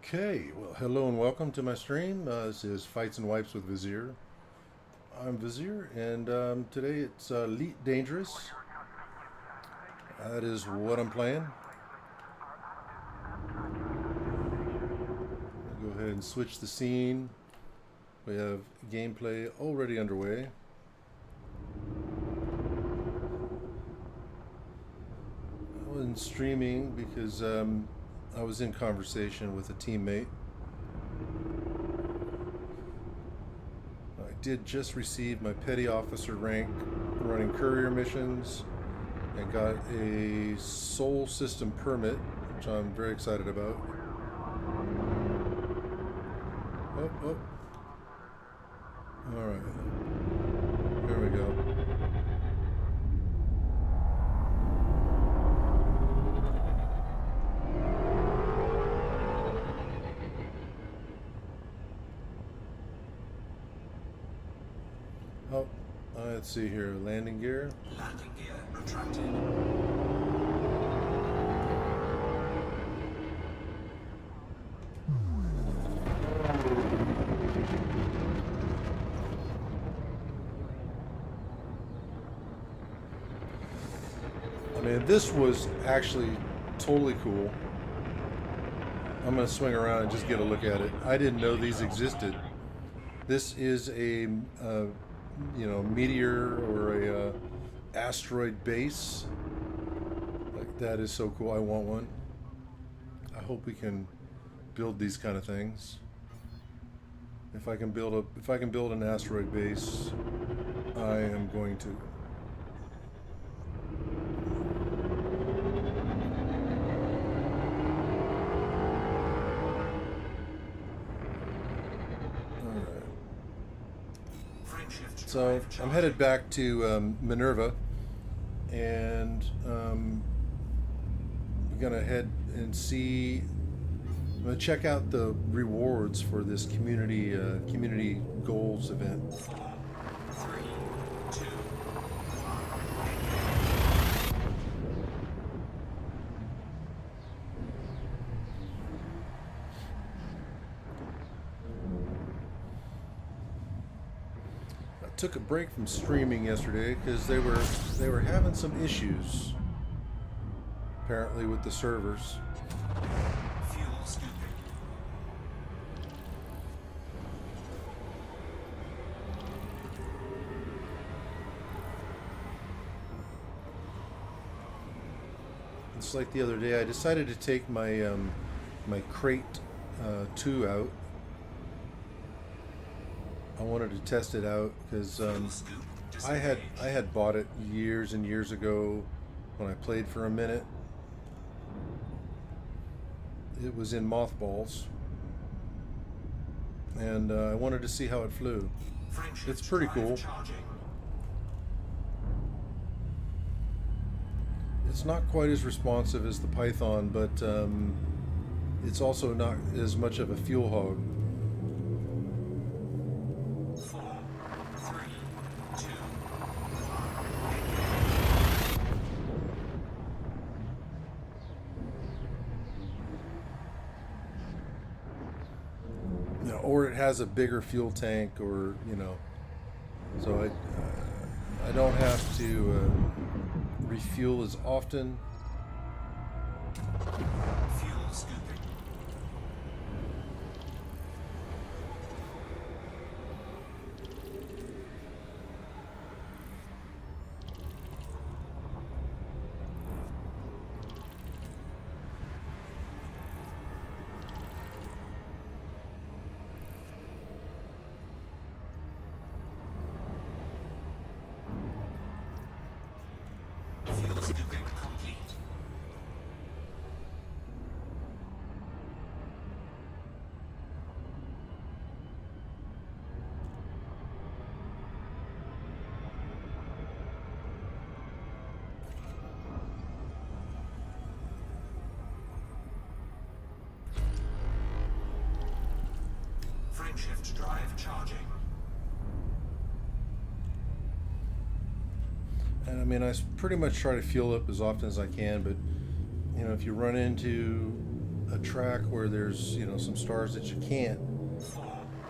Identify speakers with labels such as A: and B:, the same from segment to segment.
A: Okay, well, hello and welcome to my stream. This is Fights and Wipes with Vizier. I'm Vizier, and today it's Elite Dangerous. That is what I'm playing. I'll go ahead and switch the scene. We have gameplay already underway. I wasn't streaming because I was in conversation with a teammate. I did just receive my petty officer rank running courier missions and got a Sol system permit, which I'm very excited about. Oh, oh. All right. Here we go. Oh, let's see here. Landing gear.
B: Landing gear retracted.
A: I mean, this was actually totally cool. I'm going to swing around and just get a look at it. I didn't know these existed. This is a, meteor or a asteroid base. Like, that is so cool. I want one. I hope we can build these kind of things. If I can build an asteroid base, I am going to. So I'm headed back to Minerva, and we're gonna head and see. I'm gonna check out the rewards for this community goals event. Took a break from streaming yesterday because they were having some issues apparently with the servers.
B: Fuel scooping.
A: It's like the other day I decided to take my my crate 2 out. I wanted to test it out because I had bought it years and years ago when I played for a minute. It was in mothballs, and I wanted to see how it flew. It's pretty cool. It's not quite as responsive as the Python, but it's also not as much of a fuel hog. Or it has a bigger fuel tank, or so I don't have to refuel as often.
B: Fuel scooping. Fuel scooping complete. Frameshift drive charging.
A: And I mean, I pretty much try to fuel up as often as I can, but if you run into a track where there's, some stars that you can't,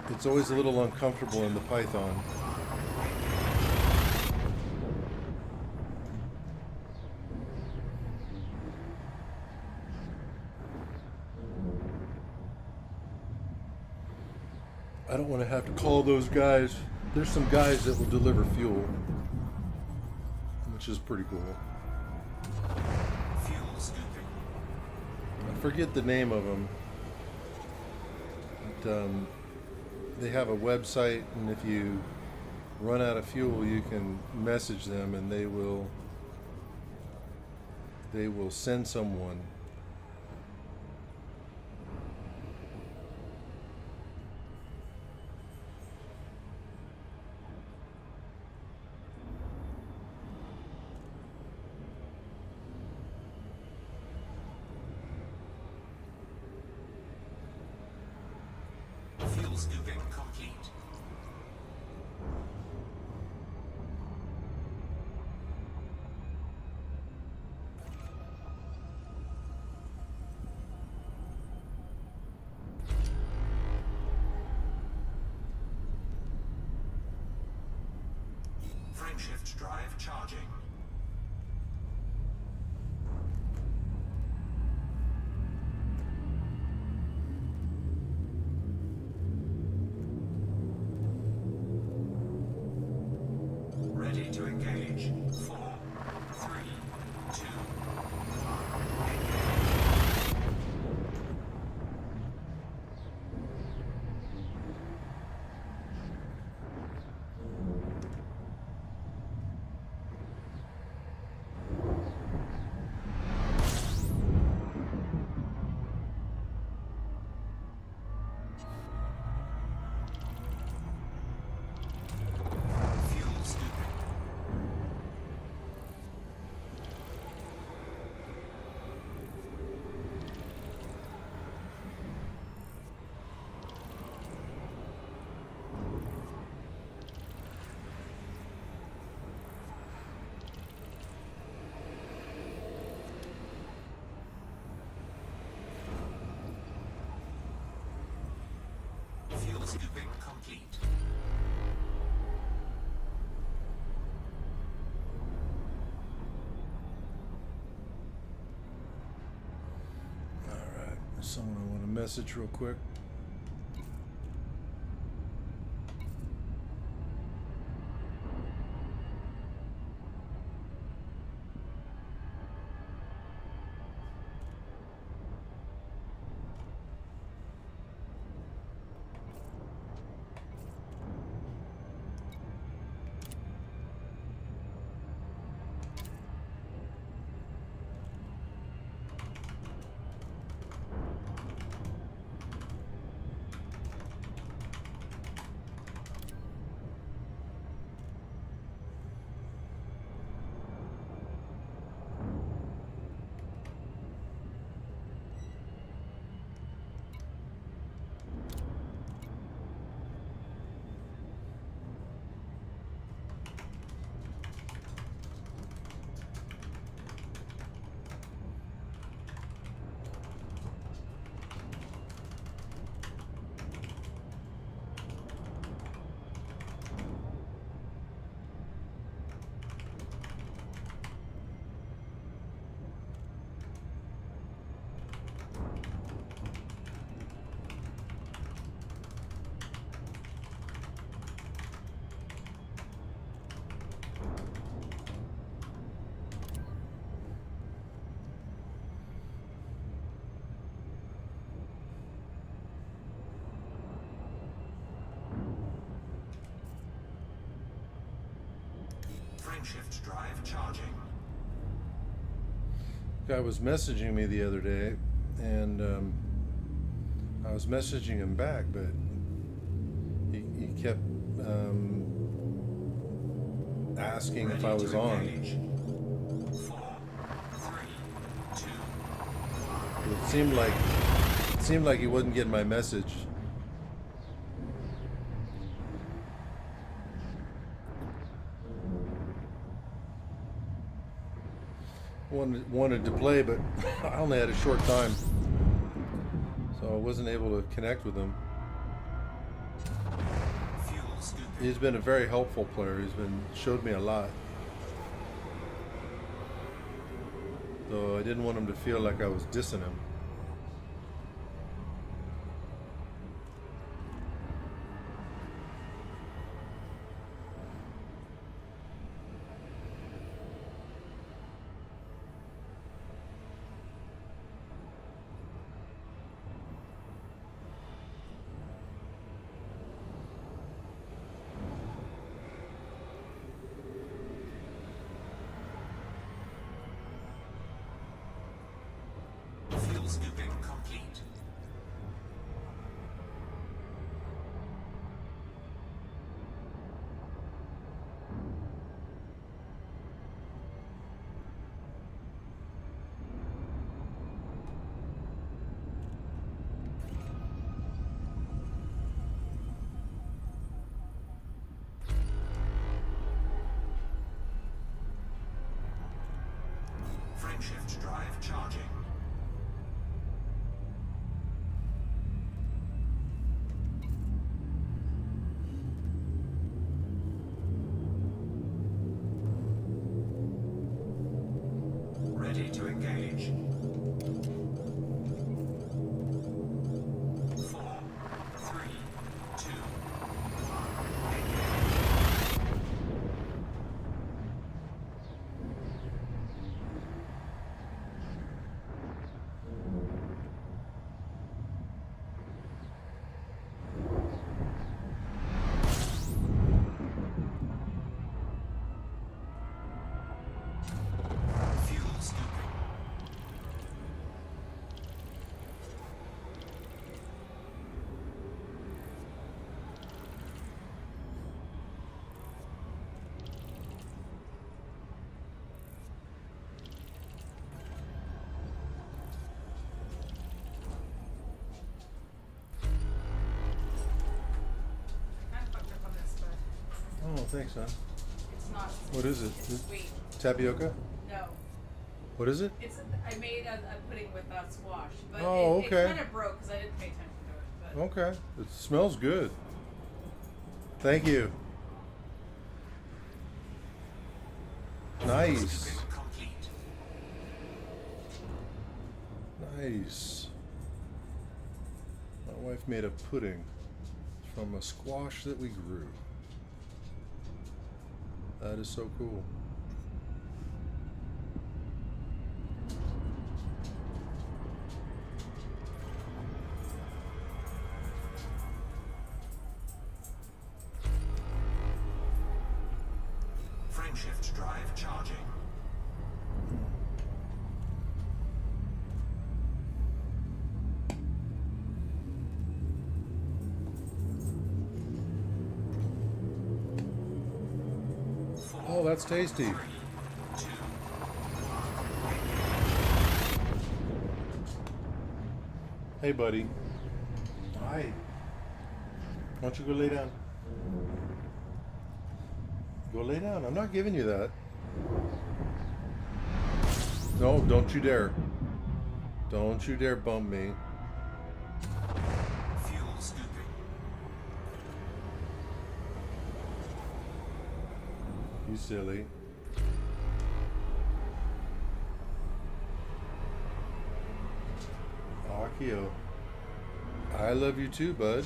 A: it's always a little uncomfortable in the Python. I don't want to have to call those guys. There's some guys that will deliver fuel, which is pretty cool.
B: Fuel scooping.
A: I forget the name of them. But, they have a website, and if you run out of fuel, you can message them, and they will send someone.
B: Fuel scooping complete. Frameshift drive charging. Ready to engage. 4, 3, 2, 1. Engage. Fuel scooping. Fuel scooping complete.
A: All right, there's someone I want to message real quick.
B: Frameshift drive charging.
A: Guy was messaging me the other day, and I was messaging him back, but he kept asking if I was on.
B: 4, 3, 2.
A: It seemed like he wasn't getting my message. Wanted to play, but I only had a short time. so I wasn't able to connect with him.
B: Fuel scooping.
A: He's been a very helpful player. Showed me a lot. So I didn't want him to feel like I was dissing him.
B: Fuel scooping complete. Frameshift drive charging. Ready to engage. 4, 3, 2, 1. Engage. Fuel scooping.
C: Kind of fucked up on this, but
A: Oh, thanks, son.
C: it's not
A: What is it?
C: sweet.
A: Tapioca?
C: No,
A: What is it?
C: it's I made a pudding with squash, but
A: Oh,
C: it
A: okay.
C: kind of broke because I didn't pay attention to it. But
A: Okay. It smells good. Thank you. Nice.
B: Scooping complete.
A: Nice. My wife made a pudding from a squash that we grew. That is so cool.
B: Frameshift drive charging.
A: Oh, that's tasty.
B: 3, 2,
A: Hey, buddy. Hi. Why don't you go lay down? Go lay down. I'm not giving you that. No, don't you dare. Don't you dare bump me.
B: fuel scooping.
A: You silly. Akio. I love you too, bud.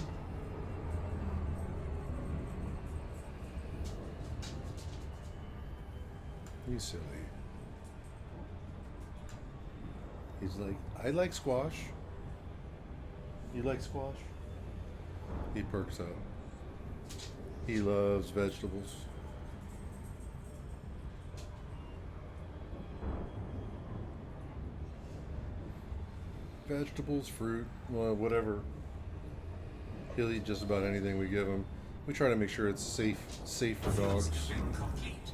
A: You silly. He's like, I like squash. You like squash? He perks up. He loves vegetables. Vegetables, fruit, well, whatever. He'll eat just about anything we give him. We try to make sure it's safe for
B: Fuel
A: dogs.
B: scooping complete.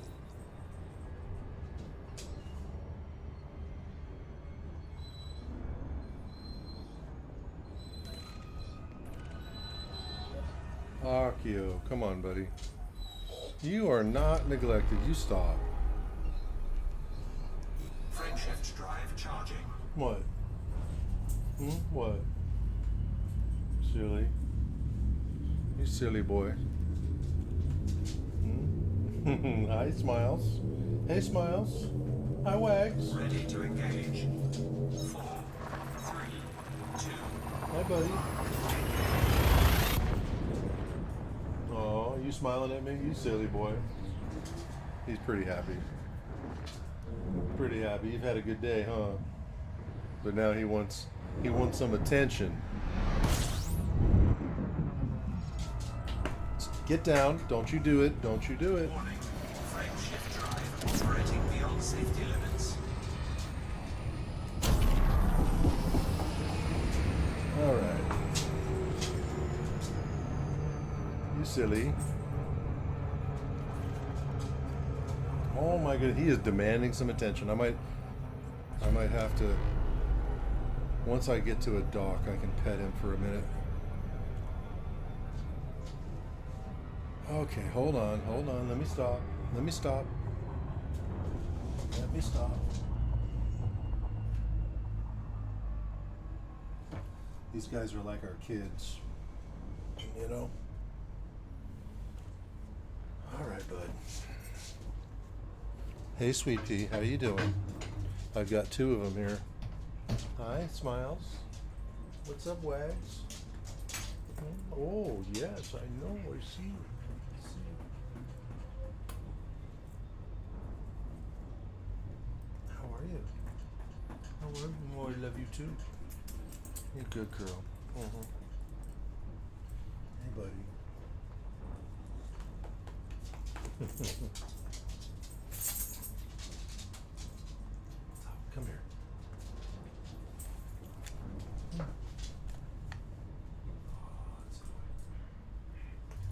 A: Akio, come on, buddy. You are not neglected. You stop.
B: Frameshift drive charging.
A: What? What? Silly. You silly boy. Hmm? Hi, Smiles. Hey, Smiles. Hi, Wags.
B: Ready to engage. 4, 3, 2.
A: Hi, buddy. Oh, you smiling at me? You silly boy. He's pretty happy. Pretty happy. You've had a good day, huh? But now he wants some attention. Get down. Don't you do it. Don't you do it.
B: Warning. Frame shift drive operating beyond safety limits.
A: All right. You silly. Oh my goodness, he is demanding some attention. I might have to. Once I get to a dock, I can pet him for a minute. Okay, hold on. Let me stop. Let me stop. These guys are like our kids, you know? All right, bud. Hey, sweet pea, how you doing? I've got two of them here. Hi, Smiles. What's up, Wags? Oh, yes, I know. I see you. How are you? How are you? Oh, I love you too. You're a good girl. Hey, buddy. Come here.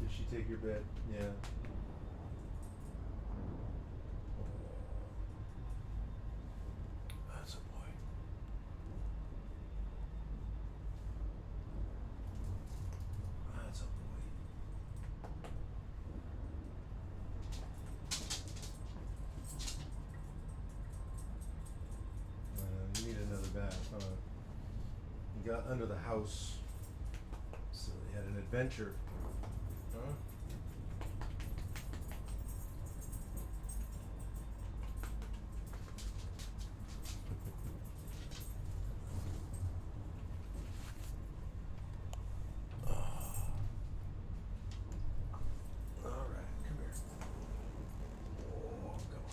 A: Did she take your bed? Yeah. That's a boy. That's a boy. You need another bath, huh? You got under the house, so you had an adventure, huh? All right, come here. Oh, come on.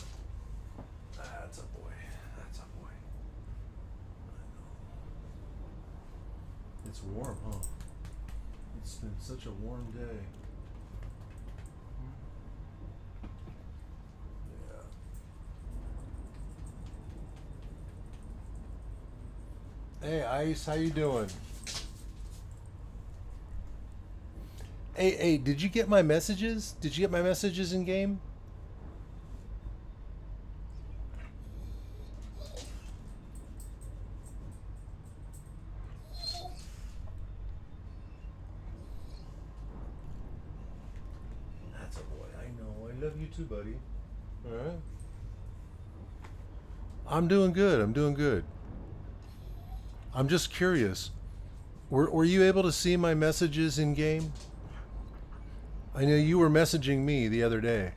A: That's a boy. That's a boy. I know. It's warm, huh? It's been such a warm day. Yeah. Hey, Ice, how you doing? Hey, did you get my messages? Did you get my messages in game? That's a boy. I know. I love you too, buddy. All right. I'm doing good. I'm just curious. Were you able to see my messages in game? I know you were messaging me the other day.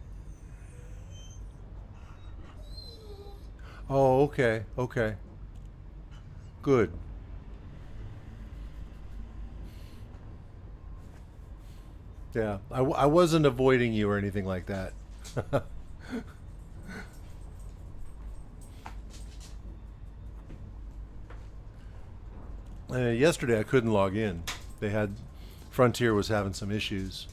A: Oh, okay. Good. Yeah, I wasn't avoiding you or anything like that. Yesterday I couldn't log in. Frontier was having some issues.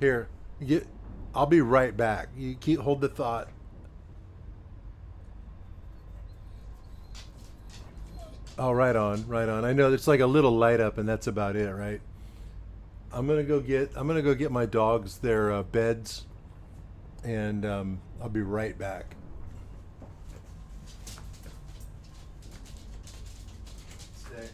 A: Here, I'll be right back. You hold the thought. Oh, right on. I know it's like a little light up, and that's about it, right? I'm gonna go get my dogs their beds, and I'll be right back. Stay.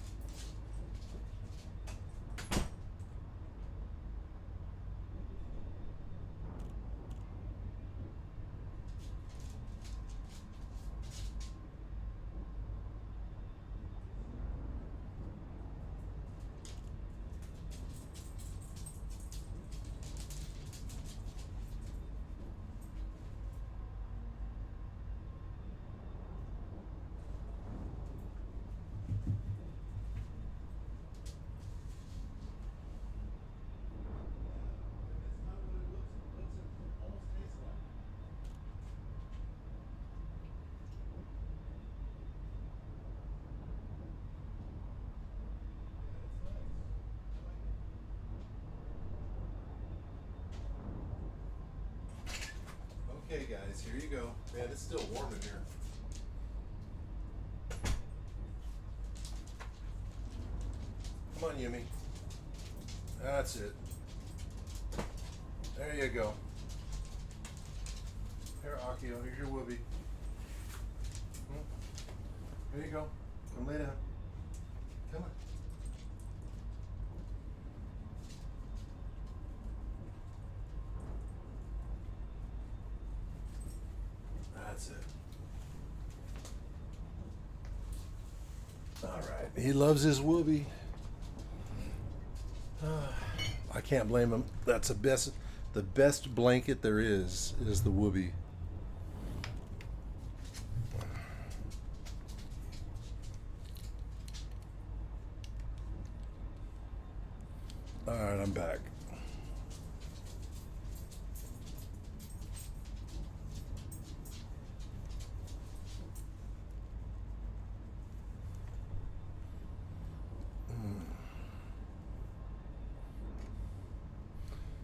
A: Okay, guys, here you go. Man, it's still warm in here. Come on, Yumi. That's it. There you go. Here, Akio, here's your whoopee. Here you go. Come lay down. Come on. That's it. All right. He loves his whoopee. I can't blame him. That's the best blanket there is the whoopee. All right, I'm back.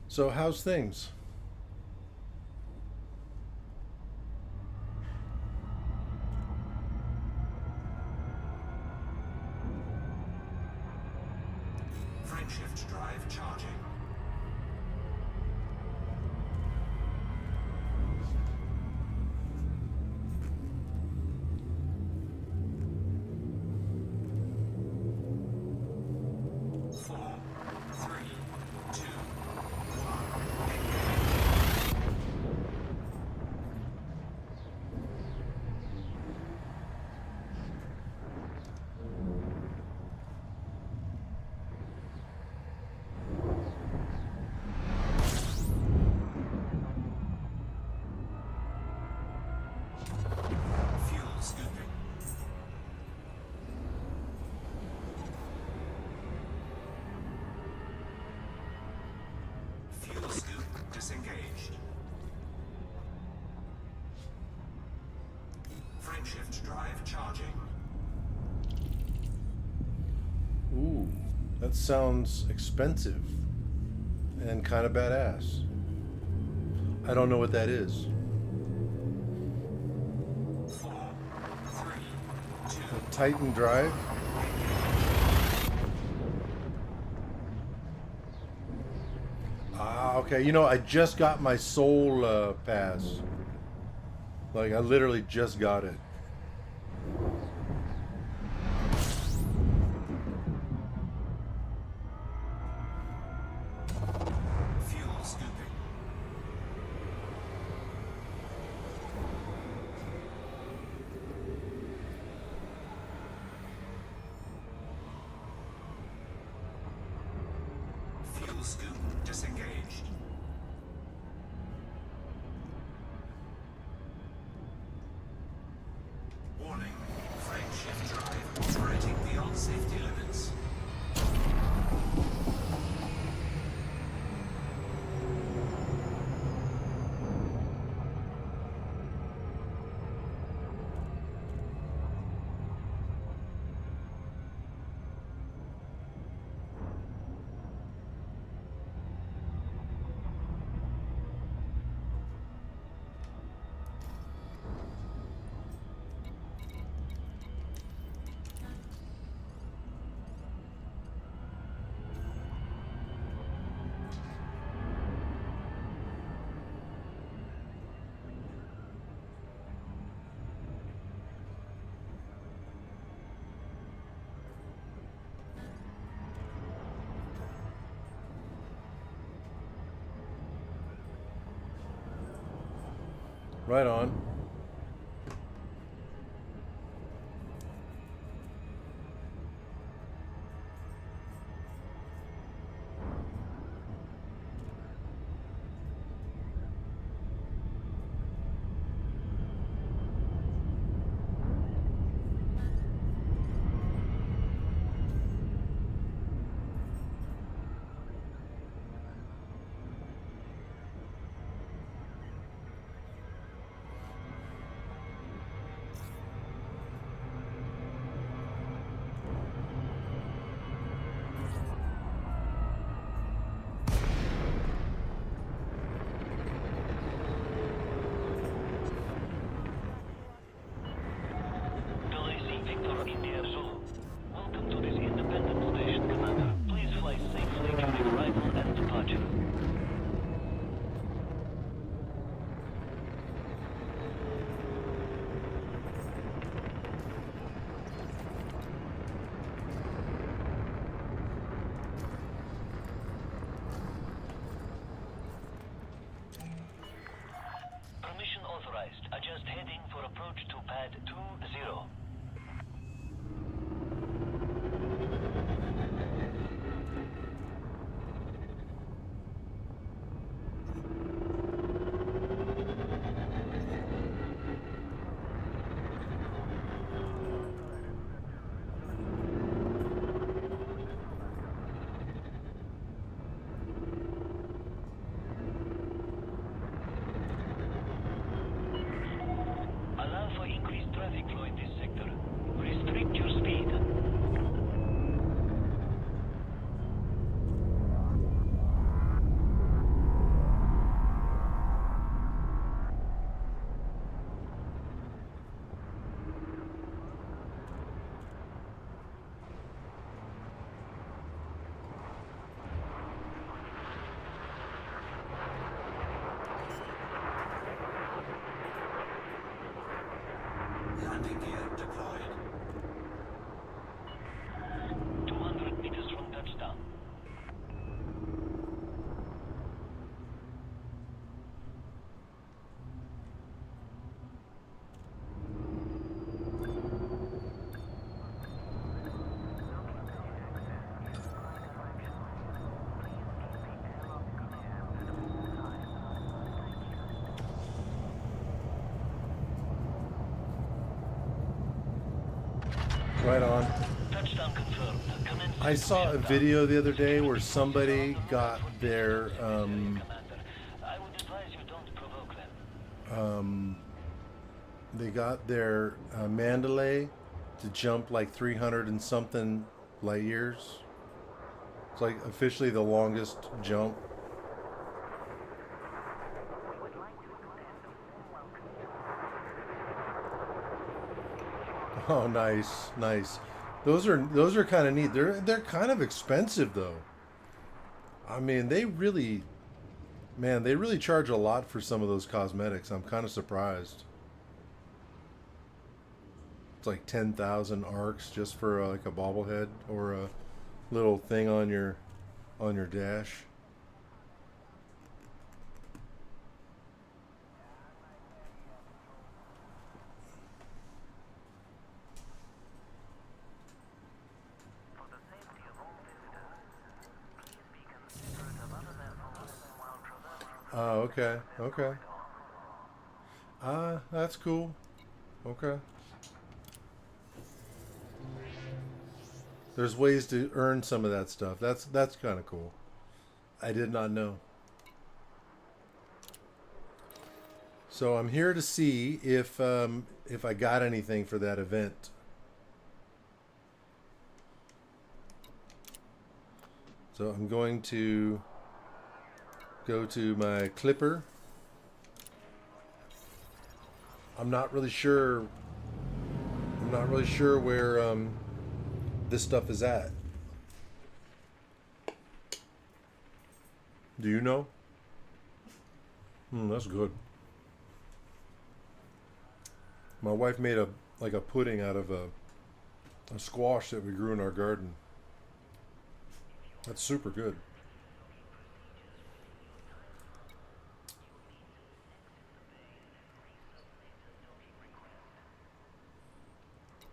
A: So how's things?
B: Frameshift drive charging. Four, three, two, fuel scooping. Fuel scoop disengaged. Frameshift drive charging.
A: Ooh, that sounds expensive and kind of badass. I don't know what that is.
B: 4, 3, 2,
A: A Titan drive? Ah, okay. You know, I just got my soul pass. Like, I literally just got it.
B: fuel scooping. Fuel scoop disengaged. Warning. Frameshift drive operating beyond safety limits.
A: Right on.
D: approach to pad 20. Allow for increased traffic flow in this sector. Restrict your speed.
B: Landing gear deployed.
D: 200 meters from touchdown.
A: Right on.
D: Touchdown confirmed. Commence
A: I saw a video the other day where somebody got their
D: Commander, I would advise you don't provoke them.
A: they got their Mandalay to jump like 300 and something light years. It's like officially the longest jump. Oh, nice, nice. Those are kind of neat. They're kind of expensive though. I mean, they really charge a lot for some of those cosmetics. I'm kind of surprised. It's like 10,000 arcs just for like a bobblehead or a little thing on your dash. Oh, okay, okay. That's cool. Okay. There's ways to earn some of that stuff. That's kind of cool. I did not know. So I'm here to see if I got anything for that event. So I'm going to go to my clipper. I'm not really sure where this stuff is at. Do you know? That's good. My wife made a pudding out of a squash that we grew in our garden. That's super good.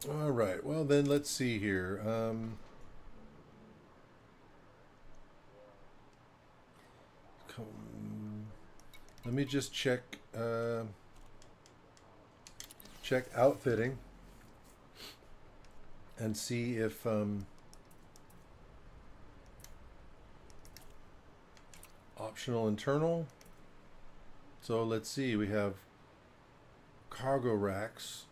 A: All right. Well, then let's see here. Let me just check outfitting and see if optional internal. So let's see. We have cargo racks.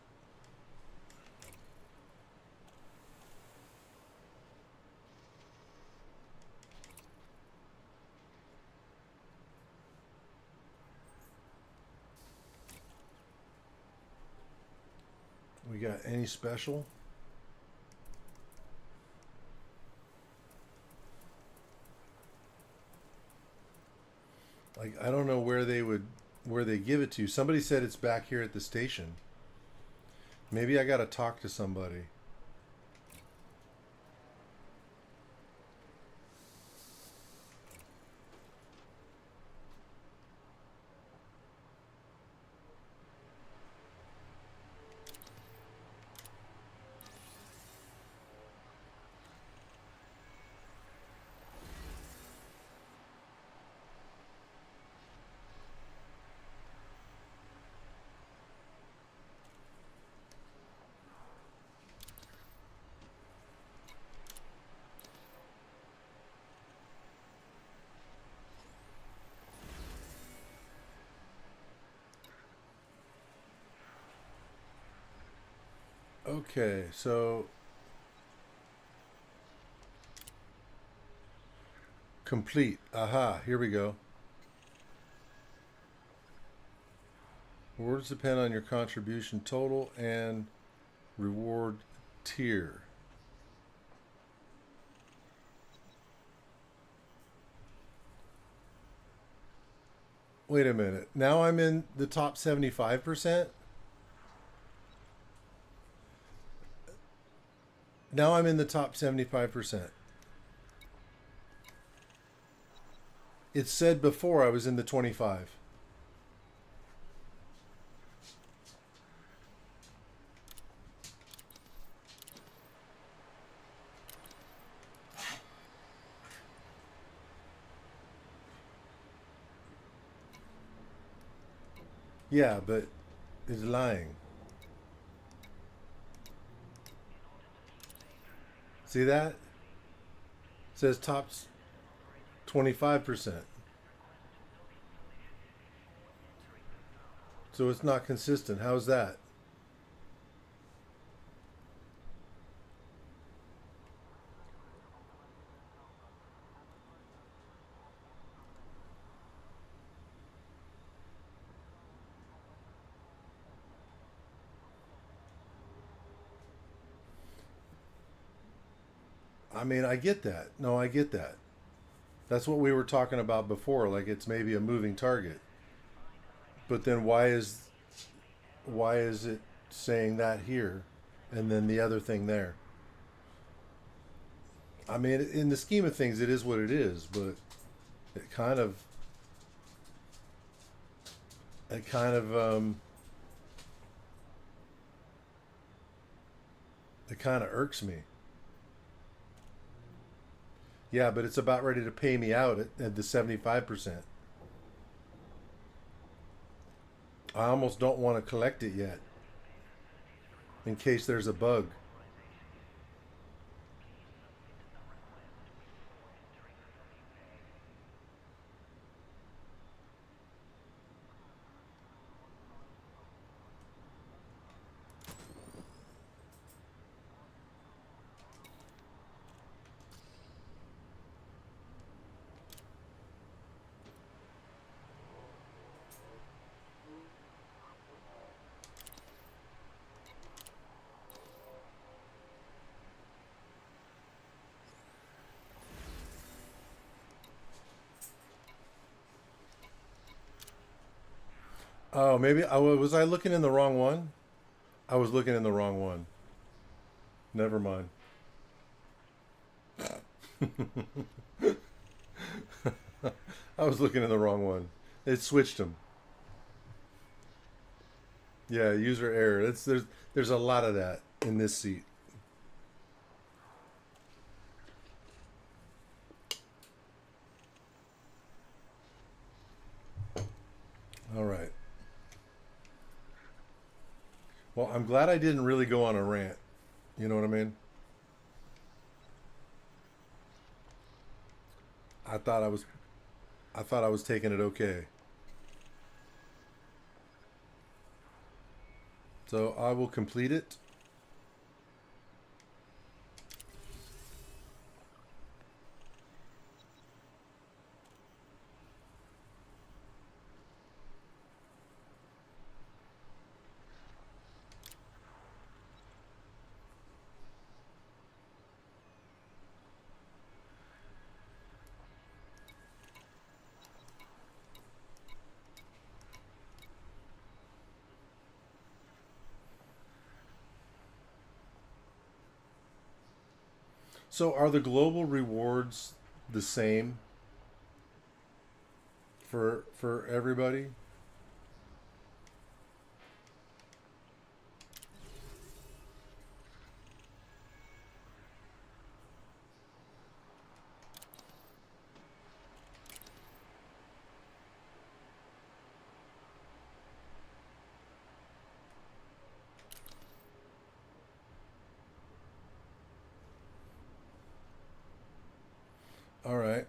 A: We got any special? Like, I don't know where they give it to. Somebody said it's back here at the station. Maybe I gotta talk to somebody. Okay, so complete. Aha, here we go. Rewards depend on your contribution total and reward tier. Wait a minute. Now I'm in the top 75%? Now I'm in the top 75%. It said before I was in the 25. Yeah, but it's lying. See that? It says top 25%. So it's not consistent. How's that? I mean, I get that. No, I get that. That's what we were talking about before, like it's maybe a moving target. But then why is it saying that here and then the other thing there? I mean, in the scheme of things it is what it is, but it kind of it kind of it kind of irks me. Yeah, but it's about ready to pay me out at the 75%. I almost don't want to collect it yet in case there's a bug. Oh, maybe was I looking in the wrong one? I was looking in the wrong one. Never mind. I was looking in the wrong one. It switched them. Yeah, user error. There's a lot of that in this seat. All right. Well, I'm glad I didn't really go on a rant. You know what I mean? I thought I was I thought I was taking it okay. So I will complete it. So are the global rewards the same for everybody? All right.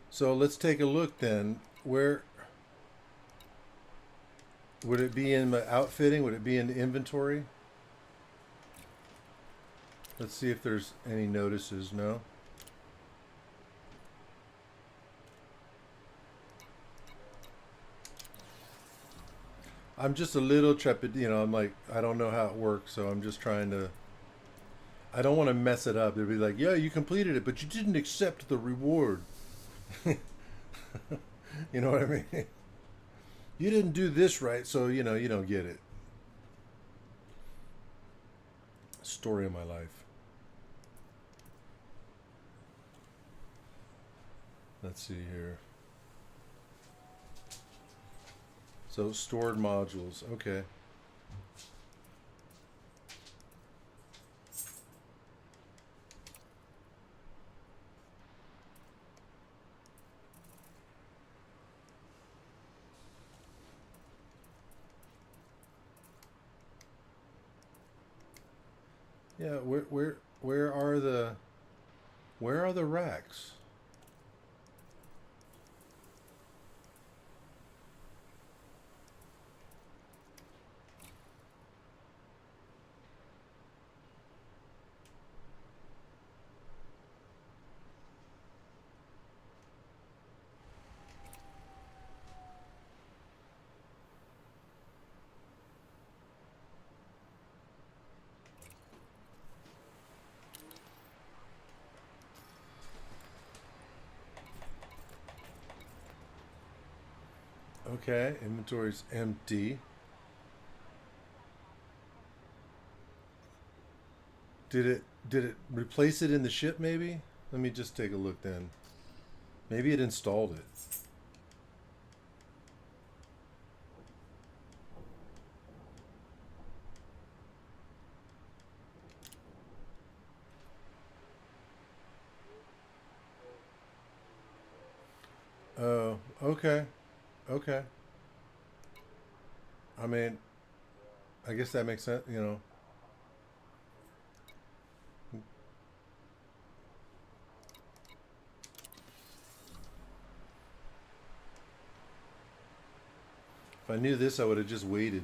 A: So let's take a look then. Where would it be in the outfitting? Would it be in the inventory? Let's see if there's any notices. No. I'm just a little trepid, you know, I'm like, I don't know how it works, so I'm just trying to, I don't want to mess it up. They'll be like, yeah, you completed it, but you didn't accept the reward. You know what I mean? You didn't do this right, so, you know, you don't get it. Story of my life. Let's see here. So stored modules, okay. Yeah, where are the racks? Okay, inventory's empty. Did it replace it in the ship maybe? Let me just take a look then. Maybe it installed it. Oh, okay. Okay. I mean, I guess that makes sense, you know. If I knew this, I would have just waited.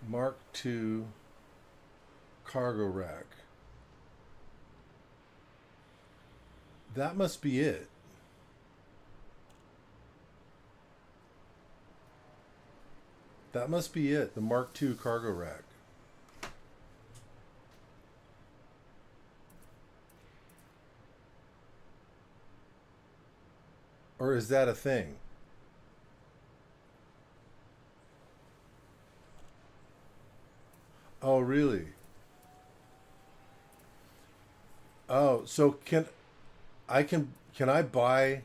A: Mark II cargo rack. That must be it. That must be it, the Mark II cargo rack. Or is that a thing? Oh, really? Oh, so can I buy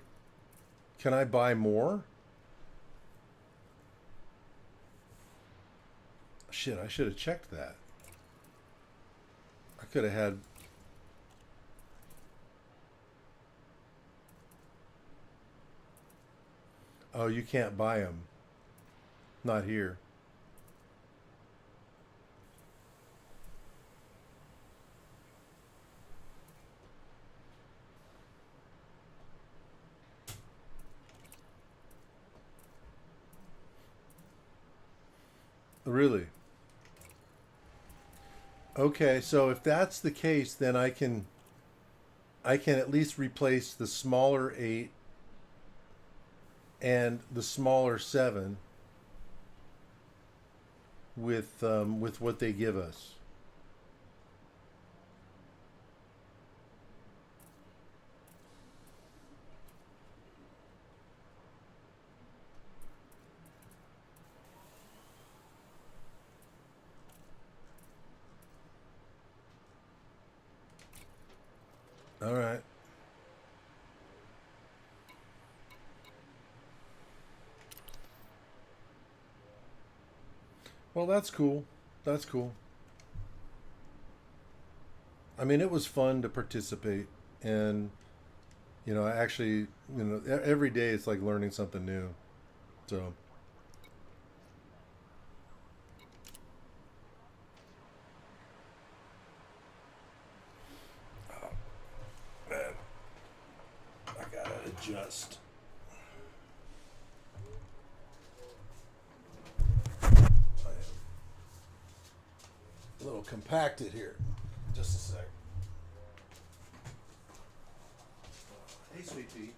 A: more? Shit, I should have checked that. I could have had. Oh, you can't buy them. Not here. Really? Okay, so if that's the case, then I can at least replace the smaller 8 and the smaller 7 with what they give us. All right. Well, that's cool. That's cool. I mean, it was fun to participate, and you know, I actually, you know, every day it's like learning something new. So, adjust. I am a little compacted here. Just a sec. Hey, sweet pea.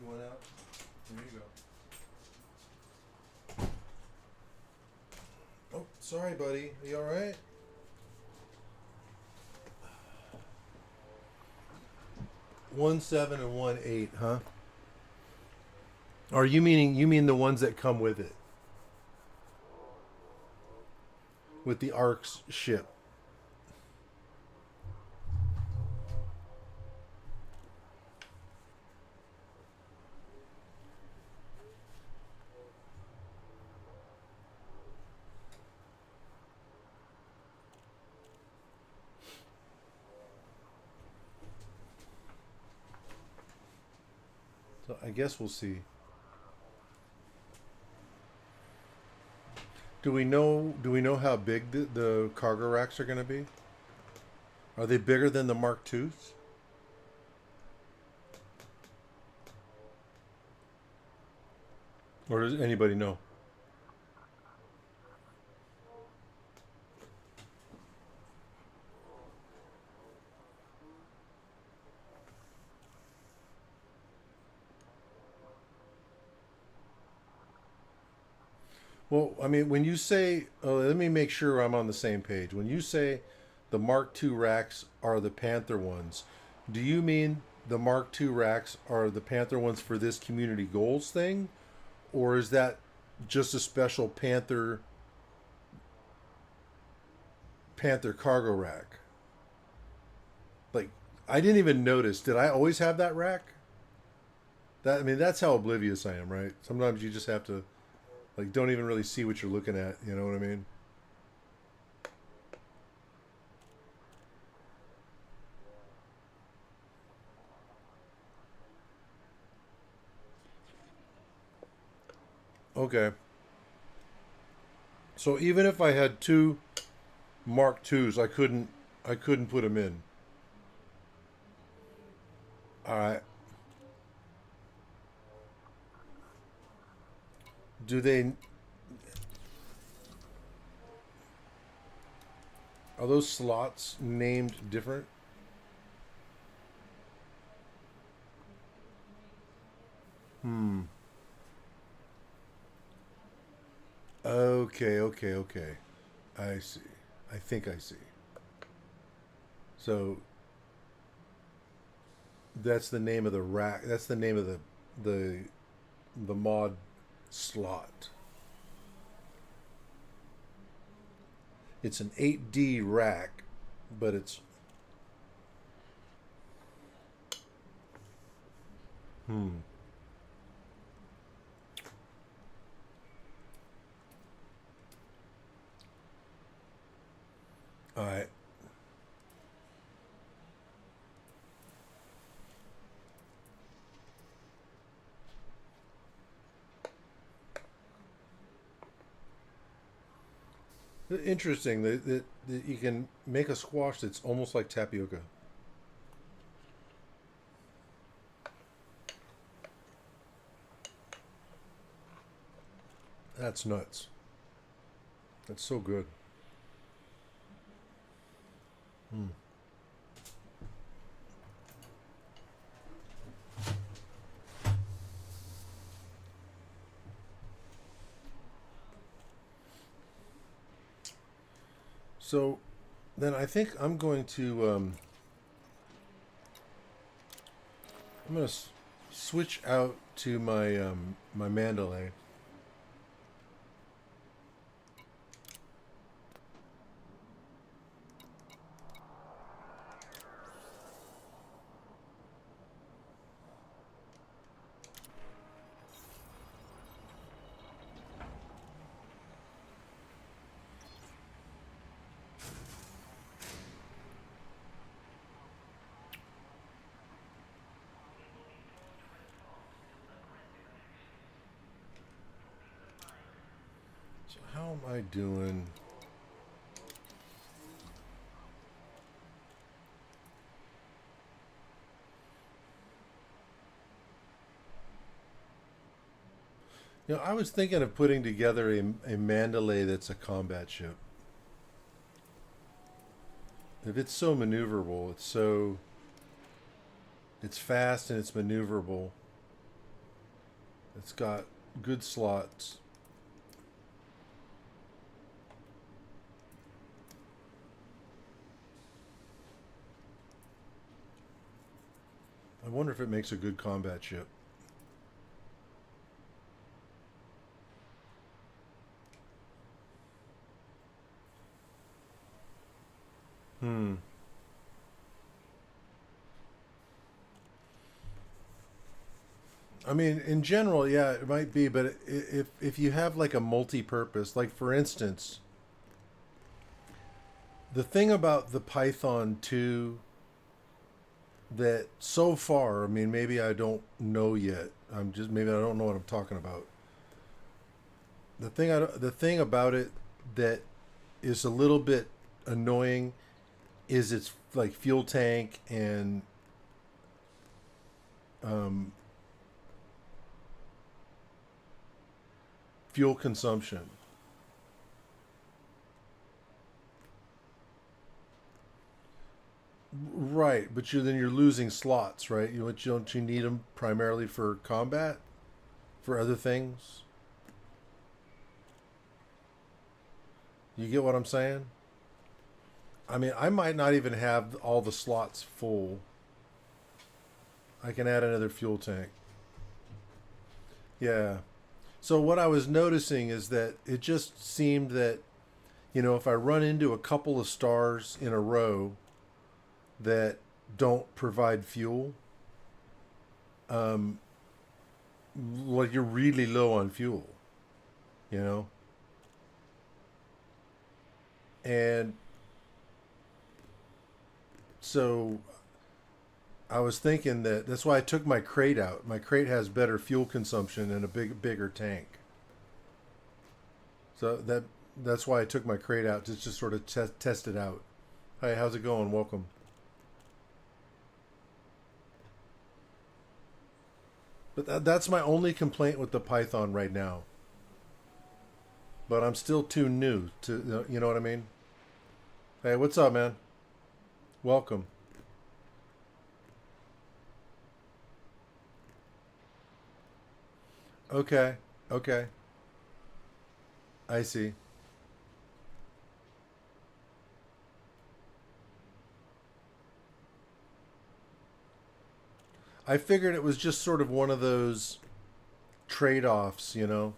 A: You want out? There you go. Oh, sorry, buddy. Are you all right? 1.7 and 1.8, huh? Or you mean the ones that come with it? With the ARC's ship. So I guess we'll see. Do we know how big the cargo racks are going to be? Are they bigger than the Mark IIs? Or does anybody know? Well, I mean, when you say, let me make sure I'm on the same page. When you say the Mark II racks are the Panther ones, do you mean the Mark II racks are the Panther ones for this community goals thing? Or is that just a special Panther cargo rack? Like, I didn't even notice. Did I always have that rack? I mean, that's how oblivious I am, right? Sometimes you just have to, like, don't even really see what you're looking at. You know what I mean? Okay. So even if I had two Mark IIs, I couldn't put them in. All right. Do they? Are those slots named different? Okay. I see. I think I see. So that's the name of the rack. That's the name of the mod slot. It's an 8D rack, but it's all right. Interesting that you can make a squash that's almost like tapioca. That's nuts. That's so good. So then I think I'm going to switch out to my my Mandalay. So how am I doing? You know, I was thinking of putting together a Mandalay that's a combat ship. If it's so maneuverable, it's fast and it's maneuverable. It's got good slots. I wonder if it makes a good combat ship. Hmm. I mean, in general, yeah, it might be, but if you have like a multi-purpose, like for instance, the thing about the Python 2 that so far, I mean, maybe I don't know yet. Maybe I don't know what I'm talking about. The thing about it that is a little bit annoying is its like fuel tank and fuel consumption. Right, but you're losing slots, right? Don't you need them primarily for combat, for other things? You get what I'm saying? I mean, I might not even have all the slots full. I can add another fuel tank. Yeah. So what I was noticing is that it just seemed that, you know, if I run into a couple of stars in a row that don't provide fuel, like you're really low on fuel, you know? And so I was thinking that's why I took my crate out. My crate has better fuel consumption and a bigger tank. So that's why I took my crate out to just sort of test it out. Hi, how's it going? Welcome. But that's my only complaint with the Python right now. But I'm still too new to, you know what I mean? Hey, what's up, man? Welcome. Okay, okay. I see. I figured it was just sort of one of those trade-offs, you know?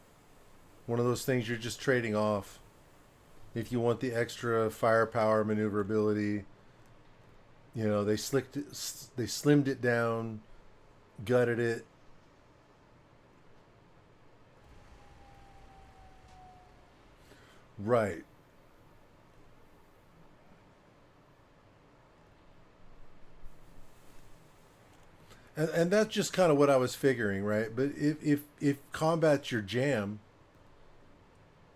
A: One of those things you're just trading off. If you want the extra firepower, maneuverability, you know, they slimmed it down, gutted it. Right. And that's just kind of what I was figuring, right? But if combat's your jam,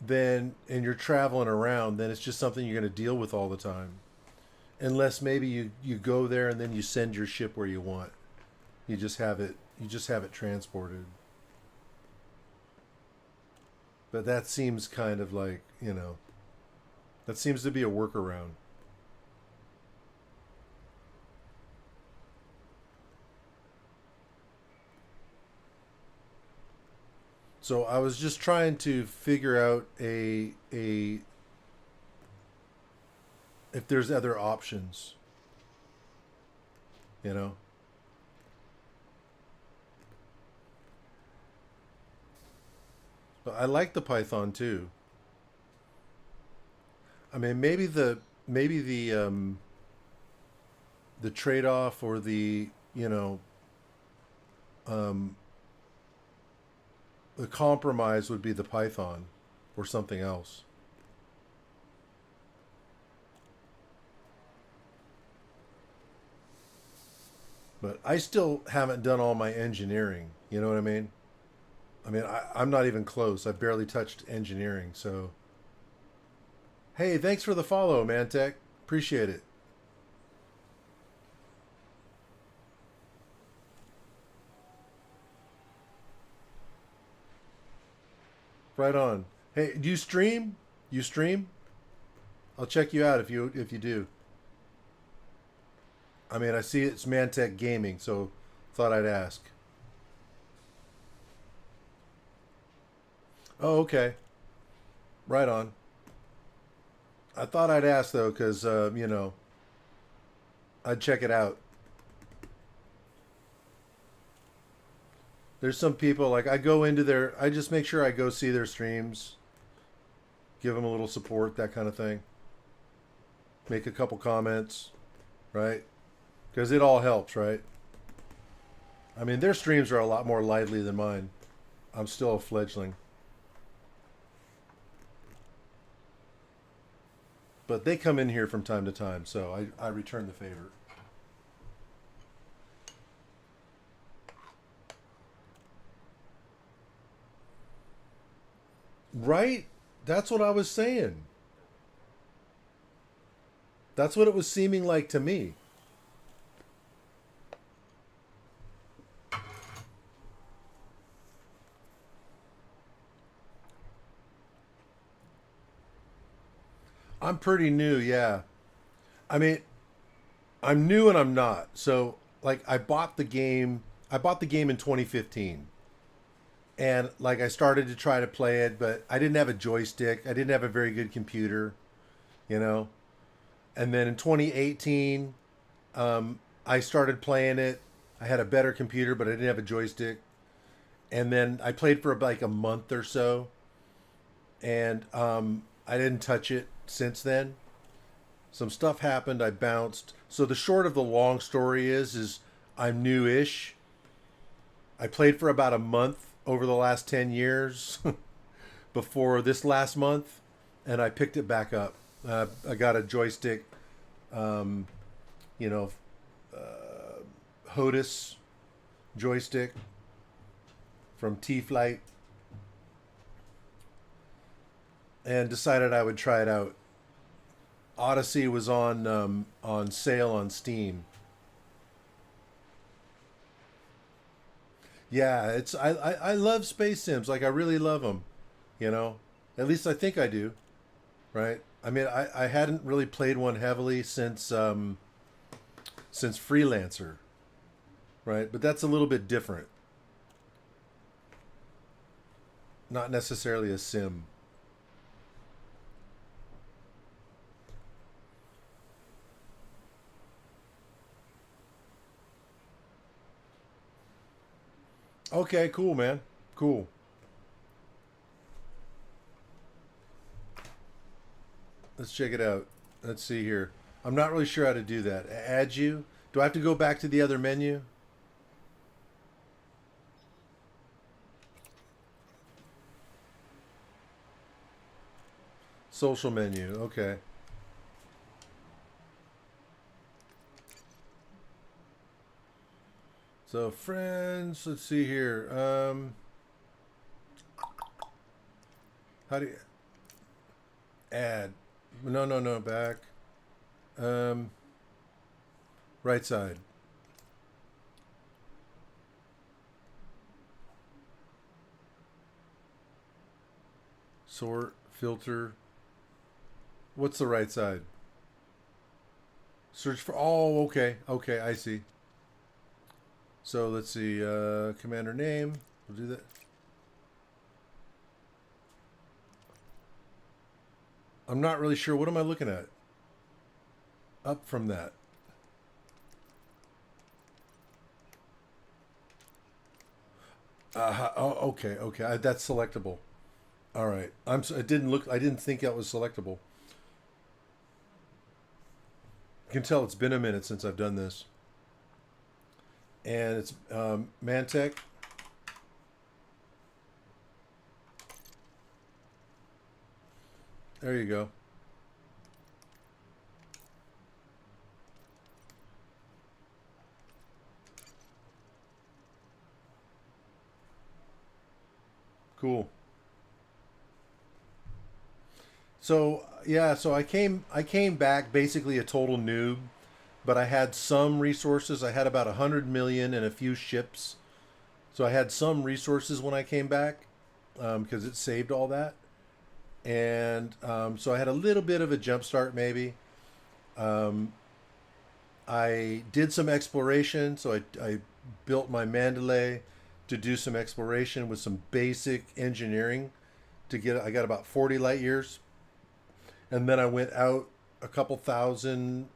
A: then and you're traveling around, then it's just something you're going to deal with all the time. Unless maybe you go there and then you send your ship where you want. You just have it transported. But that seems kind of like, you know, that seems to be a workaround. So I was just trying to figure out a if there's other options, you know. But I like the Python too. I mean, maybe the trade-off or the, you know, um, the compromise would be the Python or something else. But I still haven't done all my engineering. You know what I mean? I'm not even close. I barely touched engineering. So, hey, thanks for the follow, Mantech. Appreciate it. Right on. Hey, do you stream? You stream? I'll check you out if you do. I mean, I see it's Mantech Gaming, so thought I'd ask. Oh, okay. Right on. I thought I'd ask though, because you know, I'd check it out. There's some people like I go into their. I just make sure I go see their streams, give them a little support, that kind of thing. Make a couple comments, right? Because it all helps, right? I mean, their streams are a lot more lively than mine. I'm still a fledgling. But they come in here from time to time, so I return the favor. Right? That's what I was saying. That's what it was seeming like to me. I'm pretty new, yeah. I mean, I'm new and I'm not. So, like, I bought the game. I bought the game in 2015, and like I started to try to play it, but I didn't have a joystick. I didn't have a very good computer, you know. And then in 2018, I started playing it. I had a better computer, but I didn't have a joystick. And then I played for like a month or so, and I didn't touch it since then. Some stuff happened. I bounced. So the short of the long story is I'm new-ish. I played for about a month over the last 10 years before this last month, and I picked it back up. I got a joystick, you know, HOTAS joystick from T-Flight, and decided I would try it out. Odyssey was on sale on Steam. Yeah, it's I love space sims. Like I really love them, you know. At least I think I do, right? I mean, I hadn't really played one heavily since Freelancer, right? But that's a little bit different. Not necessarily a sim. Okay, cool, man. Cool. Let's check it out. Let's see here. I'm not really sure how to do that. Add you? Do I have to go back to the other menu? Social menu. Okay. So friends, let's see here. How do you add? No, back. Right side. Sort, filter. What's the right side? Search for, oh, okay, I see. So let's see, commander name, we'll do that. I'm not really sure, what am I looking at? Up from that. Oh, okay, that's selectable. All right, I didn't think that was selectable. You can tell it's been a minute since I've done this. And it's Mantech. There you go. Cool. So yeah, so I came back basically a total noob, but I had some resources. I had about 100 million and a few ships, so I had some resources when I came back, because it saved all that. And so I had a little bit of a jump start maybe. I did some exploration, so I built my Mandalay to do some exploration with some basic engineering to get. I got about 40 light years, and then I went out a couple thousand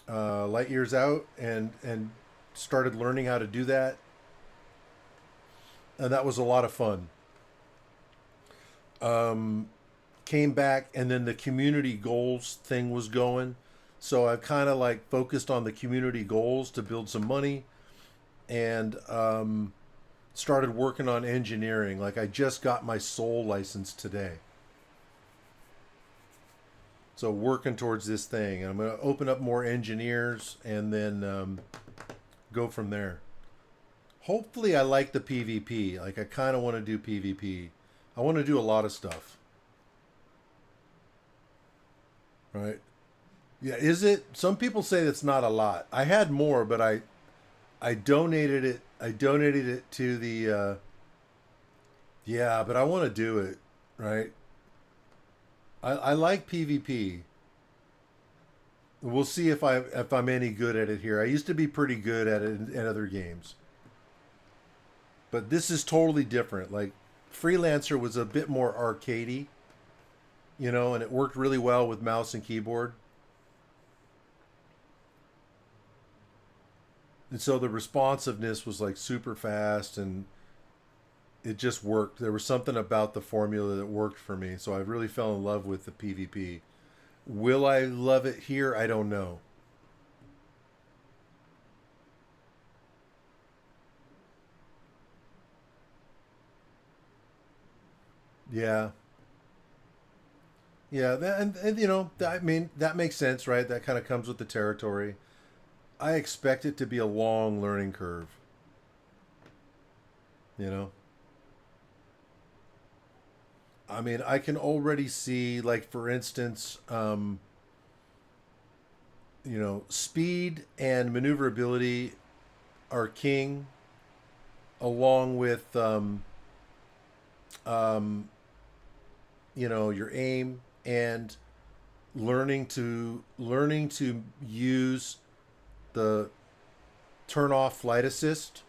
A: light years out and started learning how to do that, and that was a lot of fun. Came back, and then the community goals thing was going. So I've kind of like focused on the community goals to build some money, and started working on engineering. Like I just got my Soul license today. So working towards this thing. I'm going to open up more engineers and then go from there. Hopefully I like the PvP. Like I kind of want to do PvP. I want to do a lot of stuff. Right? Yeah, is it? Some people say it's not a lot. I had more, but I donated it. I donated it to the yeah, but I want to do it, right? I like PvP. We'll see if I'm any good at it here. I used to be pretty good at it in other games. But this is totally different. Like Freelancer was a bit more arcadey, you know, and it worked really well with mouse and keyboard. And so the responsiveness was like super fast, and it just worked. There was something about the formula that worked for me. So I really fell in love with the PvP. Will I love it here? I don't know. Yeah. Yeah, and you know, I mean, that makes sense, right? That kind of comes with the territory. I expect it to be a long learning curve. You know? I mean, I can already see, like, for instance, you know, speed and maneuverability are king, along with, um, you know, your aim and learning to use the turn off flight assist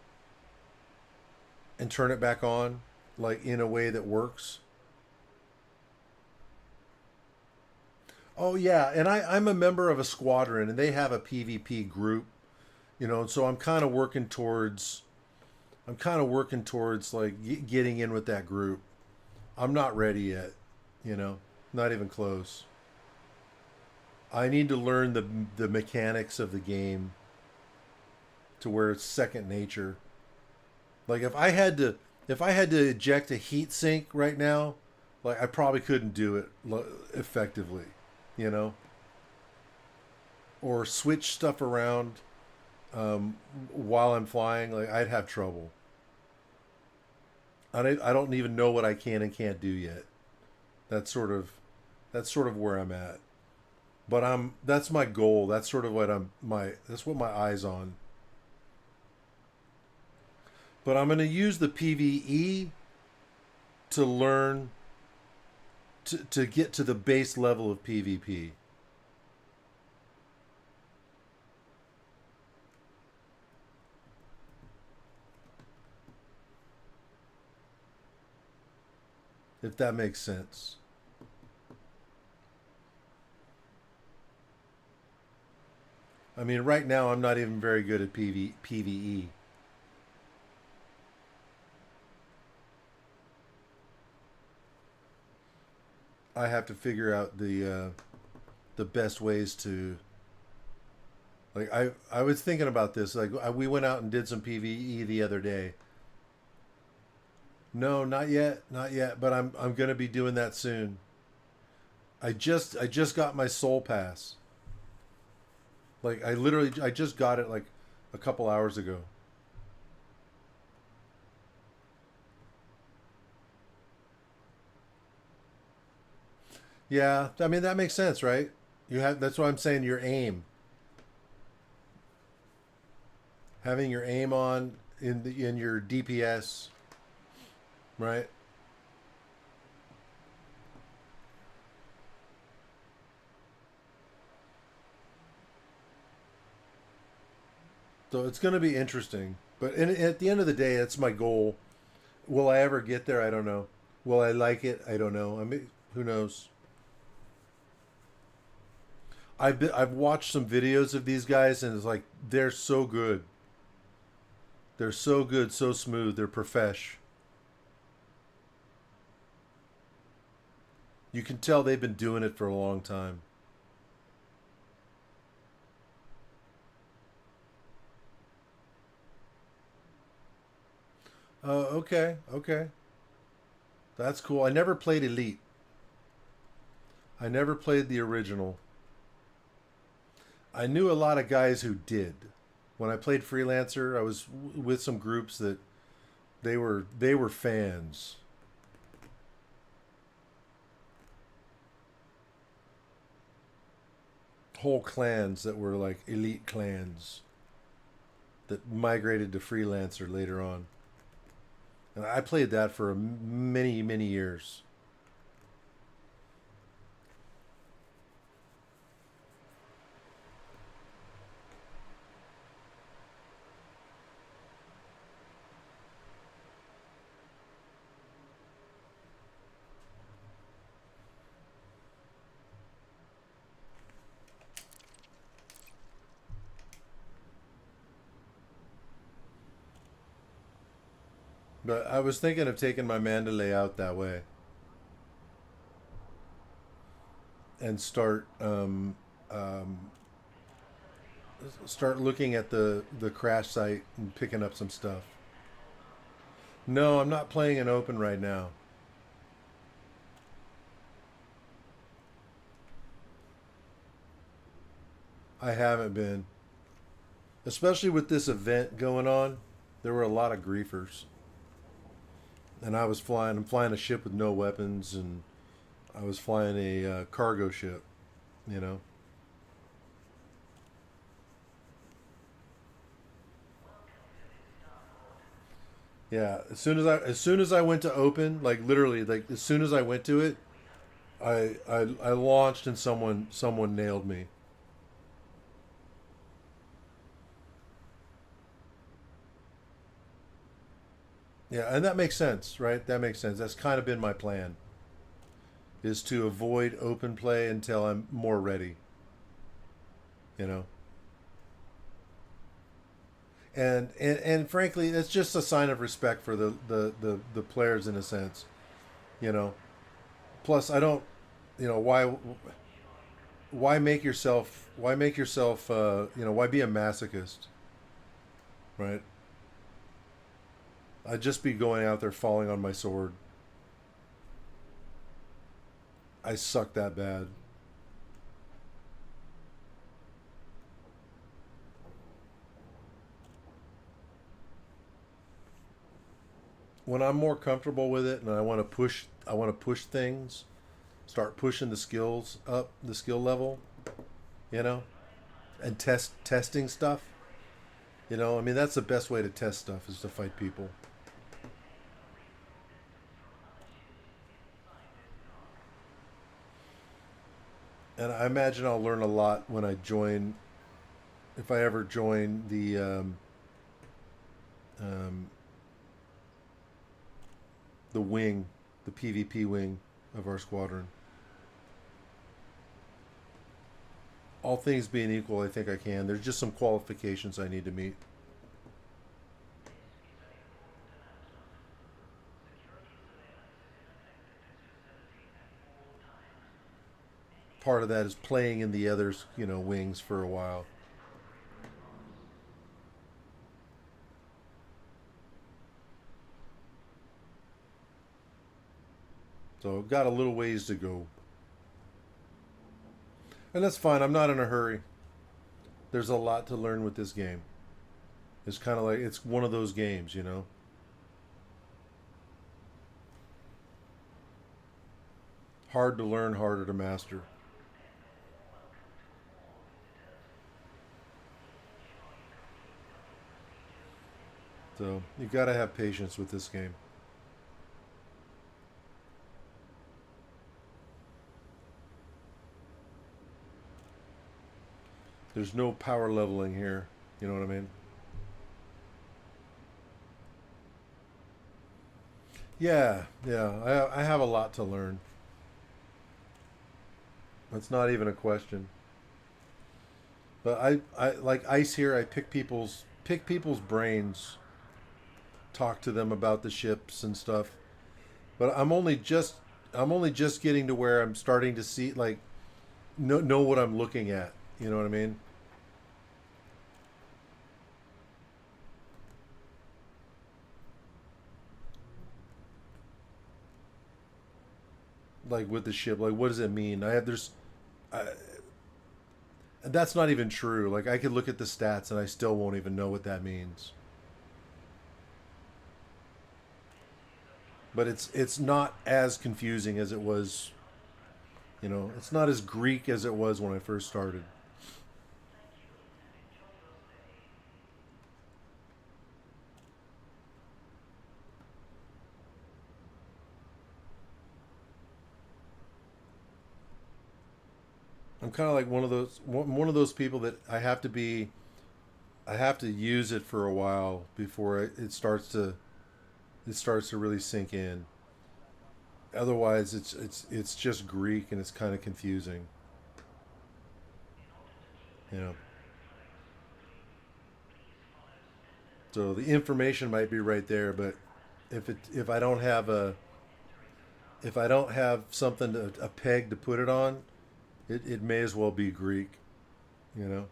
A: and turn it back on, like in a way that works. Oh yeah, and I'm a member of a squadron, and they have a PvP group, you know. So I'm kind of working towards like getting in with that group. I'm not ready yet, you know, not even close. I need to learn the mechanics of the game to where it's second nature. Like if I had to eject a heat sink right now, like I probably couldn't do it effectively, you know, or switch stuff around while I'm flying. Like I'd have trouble. I don't even know what I can and can't do yet. That's sort of where I'm at. But that's my goal. That's sort of what that's what my eyes on. But I'm going to use the PvE to learn to get to the base level of PvP. If that makes sense. I mean, right now I'm not even very good at PvE. I have to figure out the best ways to, like I was thinking about this, like we went out and did some PvE the other day. No, not yet, not yet, but I'm going to be doing that soon. I just got my Soul Pass. Like I just got it like a couple hours ago. Yeah, I mean that makes sense, right? That's why I'm saying your aim. Having your aim on in your DPS. right? So it's going to be interesting. But at the end of the day, that's my goal. Will I ever get there? I don't know. Will I like it? I don't know. I mean, who knows? I've watched some videos of these guys, and it's like they're so good. They're so good, so smooth. They're profesh. You can tell they've been doing it for a long time. Okay, okay. That's cool. I never played Elite. I never played the original. I knew a lot of guys who did. When I played Freelancer, I was with some groups that they were fans. Whole clans that were like elite clans that migrated to Freelancer later on. And I played that for many, many years. But I was thinking of taking my Mandalay out that way and start looking at the crash site and picking up some stuff. No, I'm not playing an open right now. I haven't been. Especially with this event going on, there were a lot of griefers. And I'm flying a ship with no weapons, and I was flying a cargo ship, you know. Yeah, as soon as I went to open, like literally, like as soon as I went to it, I launched and someone nailed me. Yeah, and that makes sense, right? That makes sense. That's kind of been my plan, is to avoid open play until I'm more ready, you know. And frankly, it's just a sign of respect for the players in a sense, you know. Plus, I don't, you know, why make yourself you know, why be a masochist, right? I'd just be going out there falling on my sword. I suck that bad. When I'm more comfortable with it and I want to push things, start pushing the skills up, the skill level, you know, and testing stuff. You know, I mean that's the best way to test stuff is to fight people. And I imagine I'll learn a lot when I join, if I ever join um, the wing, the PvP wing of our squadron. All things being equal, I think I can. There's just some qualifications I need to meet. Part of that is playing in the others, you know, wings for a while. So I've got a little ways to go. And that's fine. I'm not in a hurry. There's a lot to learn with this game. It's kind of like, it's one of those games, you know. Hard to learn, harder to master. So you got to have patience with this game. There's no power leveling here. You know what I mean? Yeah, yeah. I have a lot to learn. That's not even a question. But I like ice here. I pick people's brains, talk to them about the ships and stuff. But I'm only just getting to where I'm starting to see like know what I'm looking at. You know what I mean? Like with the ship, like what does it mean? I, that's not even true. Like I could look at the stats and I still won't even know what that means. But it's not as confusing as it was. You know, it's not as Greek as it was when I first started. I'm kind of like one of those people that I have to use it for a while before it starts to really sink in. Otherwise, it's just Greek and it's kind of confusing. You know. So the information might be right there, but if I don't have something a peg to put it on, it may as well be Greek. You know.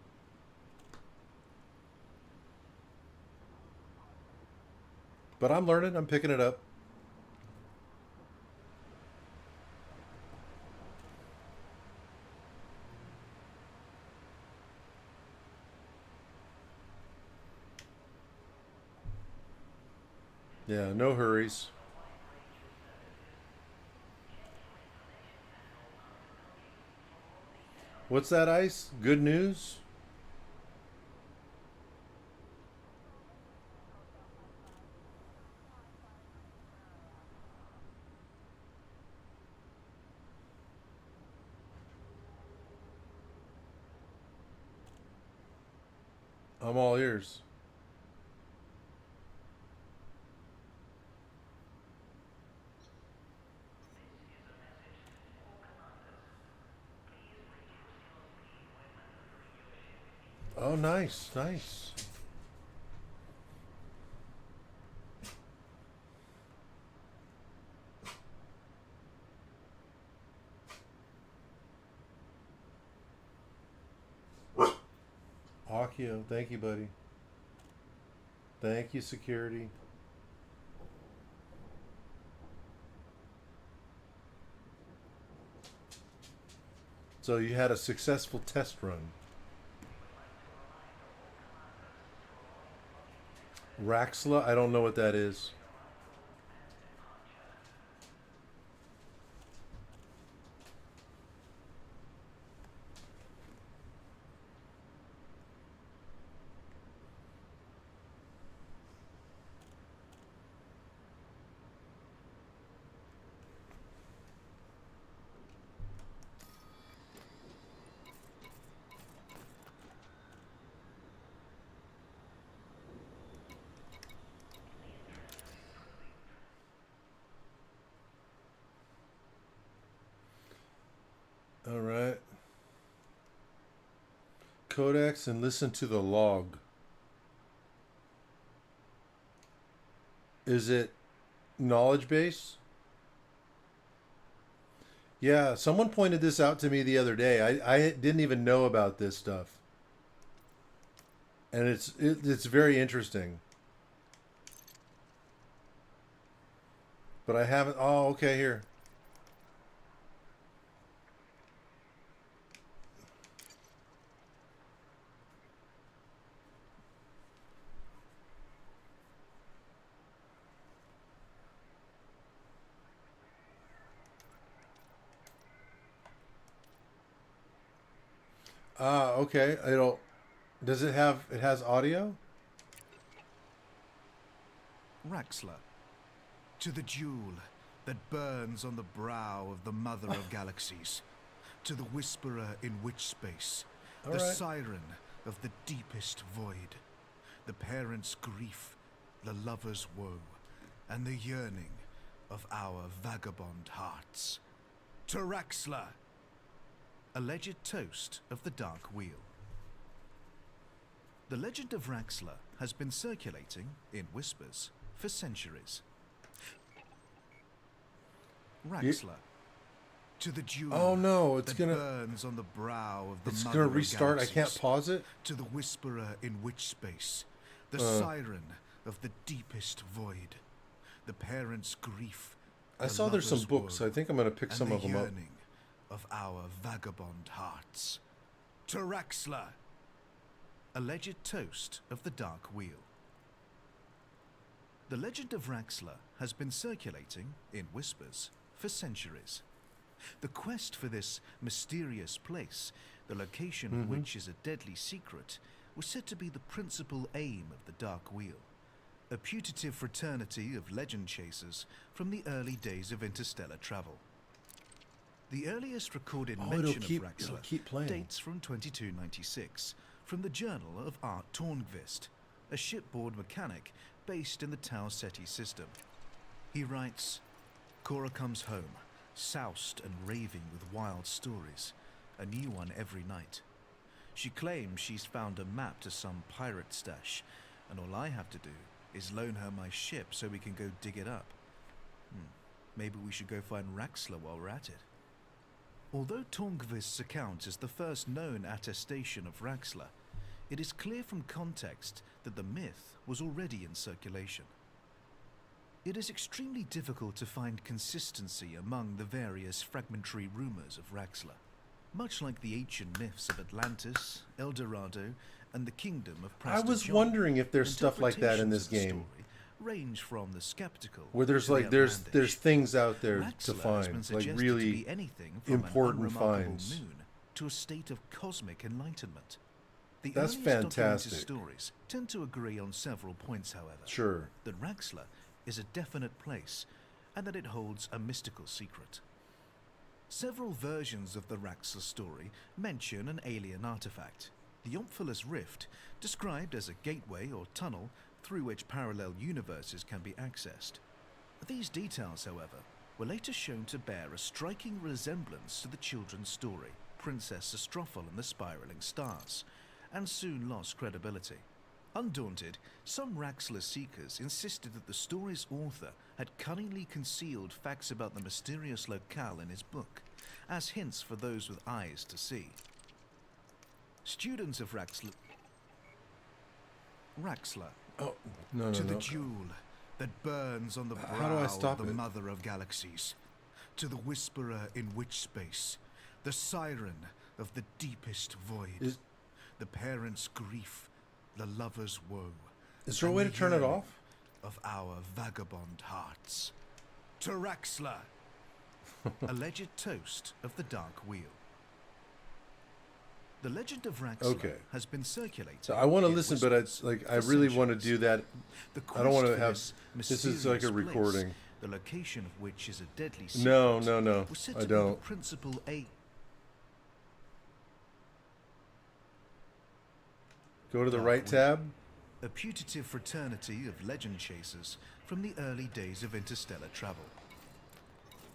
A: But I'm learning. I'm picking it up. Yeah, no hurries. What's that, Ice? Good news? I'm all ears. Oh, nice, nice. Akio, thank you, buddy. Thank you, security. So you had a successful test run. Raxla, I don't know what that is. All right. Codex and listen to the log. Is it knowledge base? Yeah, someone pointed this out to me the other day. I didn't even know about this stuff. And it's very interesting. But I haven't. Oh, okay, here. Ah, okay. It'll. Does it have? It has audio.
E: Raxla, to the jewel that burns on the brow of the Mother of Galaxies, to the Whisperer in Witch Space, the
A: right.
E: siren of the deepest void, the parent's grief, the lover's woe, and the yearning of our vagabond hearts. Taraxla, alleged toast of the Dark Wheel. The legend of Raxla has been circulating in whispers for centuries. Raxla, to the jewel
A: Oh no, it's
E: that
A: gonna
E: burns on the brow of the
A: it's
E: mother
A: gonna
E: of
A: restart. I can't
E: galaxies,
A: pause it.
E: to the whisperer in witch space, the siren of the deepest void, the parent's grief.
A: I
E: the
A: saw there's some
E: lover's
A: books.
E: woe,
A: I think I'm gonna pick
E: and
A: some
E: the
A: of them up.
E: yearning of our vagabond hearts. Taraxla, alleged toast of the Dark Wheel. The legend of Raxla has been circulating in whispers for centuries. The quest for this mysterious place, the location of which is a deadly secret, was said to be the principal aim of the Dark Wheel, a putative fraternity of legend chasers from the early days of interstellar travel. The earliest recorded
A: Oh,
E: mention
A: it'll
E: of Raxla
A: keep playing.
E: dates from 2296, from the Journal of Art Tornqvist, a shipboard mechanic based in the Tau Ceti system. He writes, Cora comes home, soused and raving with wild stories, a new one every night. She claims she's found a map to some pirate stash, and all I have to do is loan her my ship so we can go dig it up. Maybe we should go find Raxla while we're at it. Although Tornqvist's account is the first known attestation of Raxla, it is clear from context that the myth was already in circulation. It is extremely difficult to find consistency among the various fragmentary rumors of Raxla. Much like the ancient myths of Atlantis, El Dorado, and the kingdom of
A: I
E: Prester
A: was
E: John,
A: wondering if there's stuff like that in this
E: interpretations of
A: game,
E: the story range from the skeptical
A: where there's
E: to the
A: like there's
E: outlandish.
A: things out there to
E: Raxla has been
A: find, like
E: suggested to
A: really
E: be anything from
A: important
E: an unremarkable
A: finds.
E: moon to a state of cosmic enlightenment. The
A: That's
E: earliest documented
A: fantastic.
E: stories tend to agree on several points, however.
A: Sure.
E: That Raxla is a definite place, and that it holds a mystical secret. Several versions of the Raxla story mention an alien artifact, the Omphilus Rift, described as a gateway or tunnel through which parallel universes can be accessed. These details, however, were later shown to bear a striking resemblance to the children's story, Princess Astrophel and the Spiraling Stars, and soon lost credibility. Undaunted, some Raxla seekers insisted that the story's author had cunningly concealed facts about the mysterious locale in his book, as hints for those with eyes to see. Students of Raxla,
A: Oh no
E: to
A: no
E: the
A: no.
E: jewel that burns on the
A: How do I
E: brow
A: stop
E: of the
A: it?
E: mother of galaxies, to the whisperer in witch space, the siren of the deepest void,
A: Is
E: the parent's grief, the lover's woe.
A: is there a
E: and
A: way
E: the
A: to turn it
E: yearning
A: off?
E: Of our vagabond hearts. Taraxla, alleged toast of the Dark Wheel. The legend of Raxla
A: Okay.
E: has been circulating.
A: So I want to
E: in
A: listen, but
E: whispers
A: it's like
E: for
A: I really want to
E: centuries.
A: do that.
E: The
A: I don't want
E: quest
A: to
E: for
A: have.
E: this
A: This is like a
E: mysterious place,
A: recording.
E: the location of which is a deadly secret.
A: No, no, no.
E: Was said
A: I
E: to be the
A: don't.
E: principal aim.
A: Go to the
E: Dark
A: right
E: Wheel.
A: tab.
E: A putative fraternity of legend chasers from the early days of interstellar travel.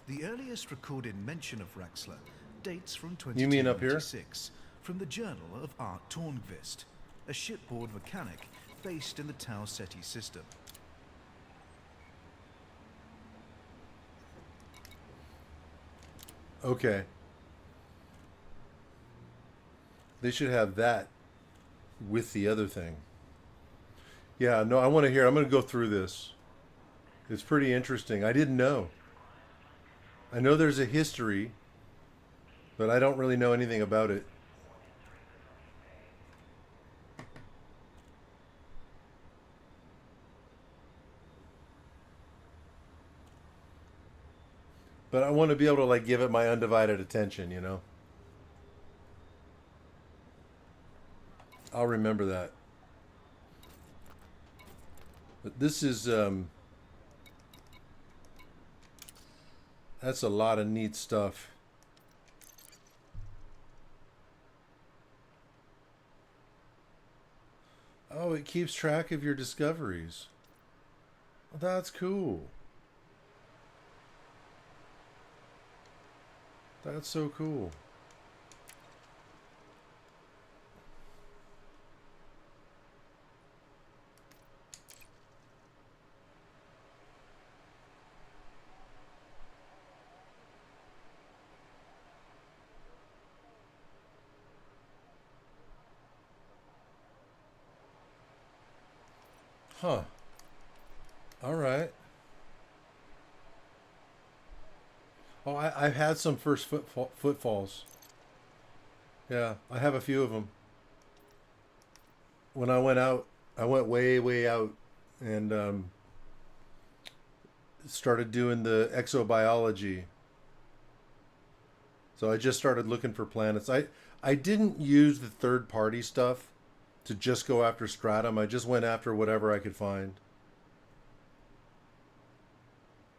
E: The earliest recorded mention of Raxla dates from
A: You mean up here?
E: 2296, from the Journal of Art Tornqvist, a shipboard mechanic based in the Tau Ceti system.
A: Okay. They should have that with the other thing. Yeah, no, I want to hear. I'm going to go through this. It's pretty interesting. I didn't know. I know there's a history, but I don't really know anything about it. But I want to be able to like give it my undivided attention, you know? I'll remember that. But this is that's a lot of neat stuff. Oh, it keeps track of your discoveries. Well, that's cool. That's so cool. Huh. All right. Oh, I've had some first footfalls. Yeah, I have a few of them. When I went out, I went way, way out and started doing the exobiology. So I just started looking for planets. I didn't use the third party stuff to just go after stratum. I just went after whatever I could find,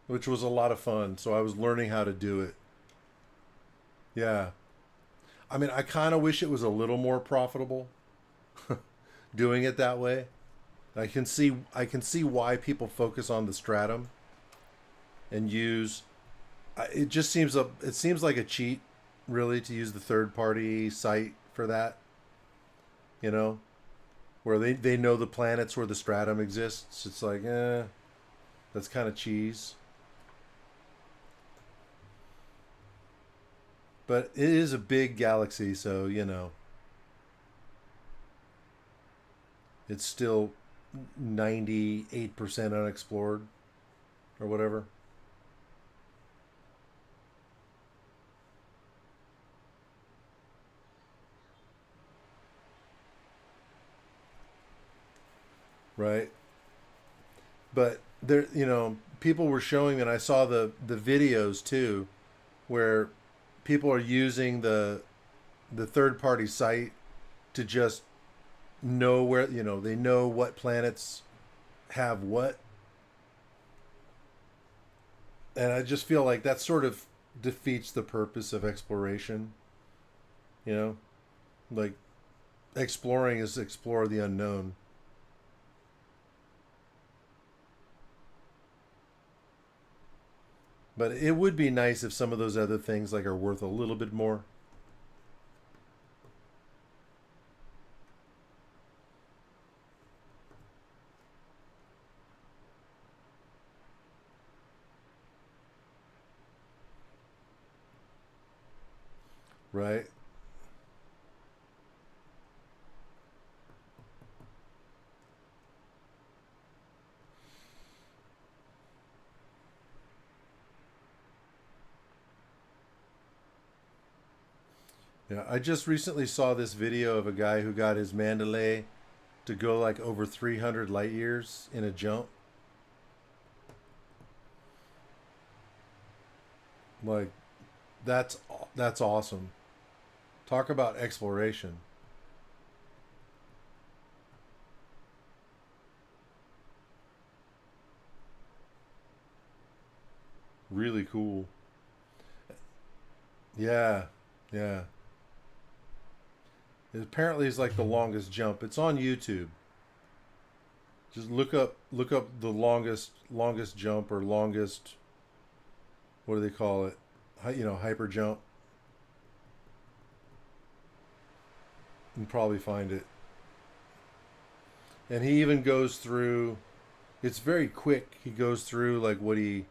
A: which was a lot of fun. So I was learning how to do it. Yeah. I mean, I kind of wish it was a little more profitable doing it that way. I can see why people focus on the stratum and use it just seems it seems like a cheat really to use the third party site for that. You know, where they know the planets where the stratum exists. It's like, that's kind of cheese. But it is a big galaxy, so, you know, it's still 98% unexplored or whatever. Right. But there, you know, people were showing, and I saw the videos too, where people are using the third party site to just know where, you know, they know what planets have what. And I just feel like that sort of defeats the purpose of exploration. You know, like exploring is explore the unknown. But it would be nice if some of those other things like are worth a little bit more. Right? Yeah, I just recently saw this video of a guy who got his Mandalay to go like over 300 light years in a jump. Like, that's awesome. Talk about exploration. Really cool. Yeah, yeah. It apparently is like the longest jump. It's on YouTube. Just look up the longest jump or longest, what do they call it? You know, hyper jump. You can probably find it. And he even goes through, it's very quick. He goes through like what he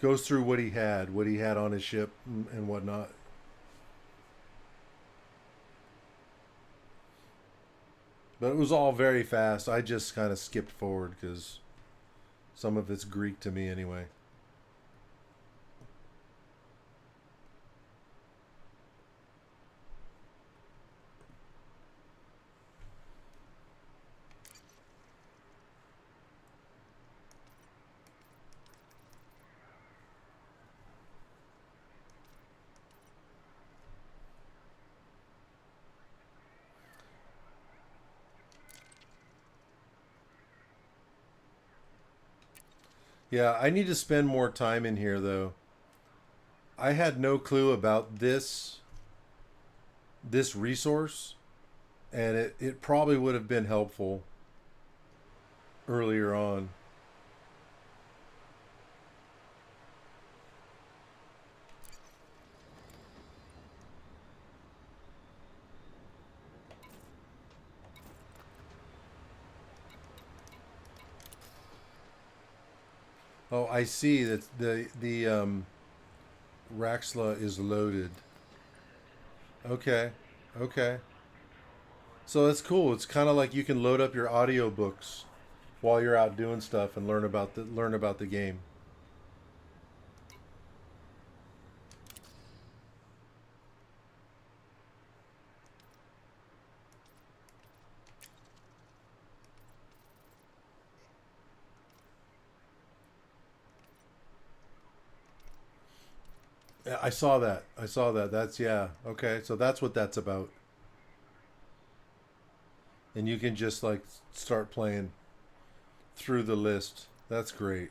A: had on his ship and whatnot. But it was all very fast. I just kind of skipped forward because some of it's Greek to me anyway. Yeah, I need to spend more time in here though. I had no clue about this resource and it probably would have been helpful earlier on. Oh, I see that the Raxla is loaded. Okay, okay. So that's cool. It's kind of like you can load up your audiobooks while you're out doing stuff and learn about the game. Yeah, I saw that. I saw that. That's yeah. Okay, so that's what that's about. And you can just like start playing through the list. That's great.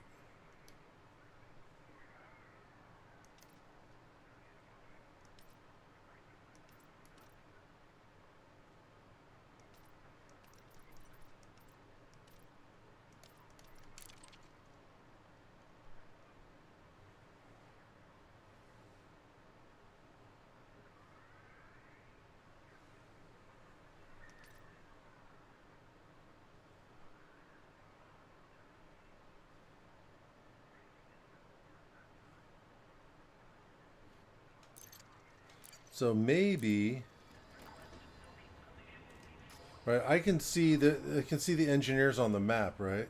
A: So maybe, right? I can see the engineers on the map, right?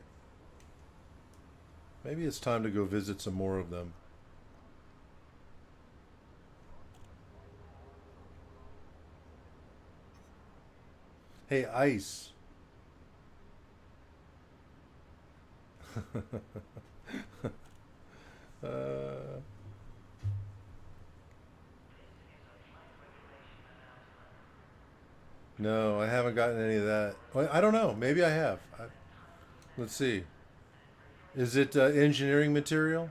A: Maybe it's time to go visit some more of them. Hey, Ice. uh, no, I haven't gotten any of that. Well, I don't know. Maybe I have. Let's see. Is it engineering material?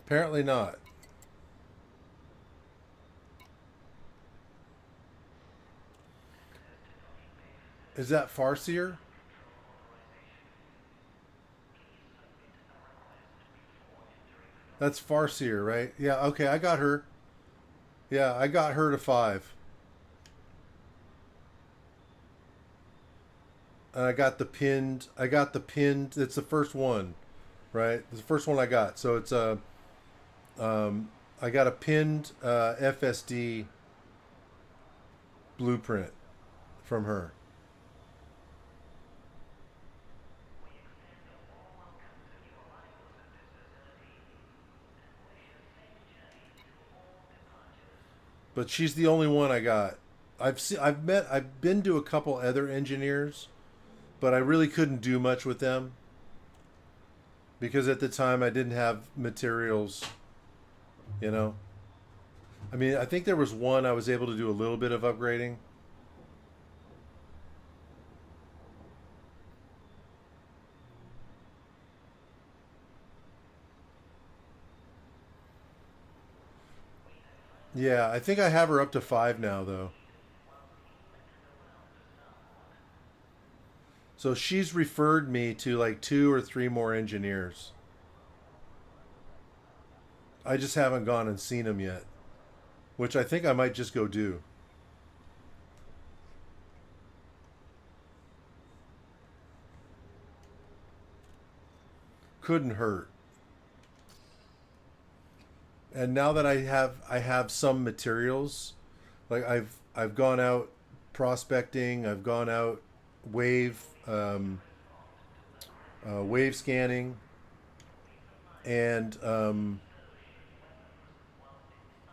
A: Apparently not. Is that Farseer? That's Farseer, right? Yeah, okay, I got her. Yeah, I got her to 5. And I got the pinned, it's the first one, right? It's the first one I got. So it's I got a pinned FSD blueprint from her. But she's the only one I got. I've been to a couple other engineers, but I really couldn't do much with them because at the time I didn't have materials, you know. I mean, I think there was one I was able to do a little bit of upgrading. Yeah, I think I have her up to 5 now though. So she's referred me to like 2 or 3 more engineers. I just haven't gone and seen them yet, which I think I might just go do. Couldn't hurt. And now that I have some materials, like I've gone out prospecting, I've gone out wave wave scanning, and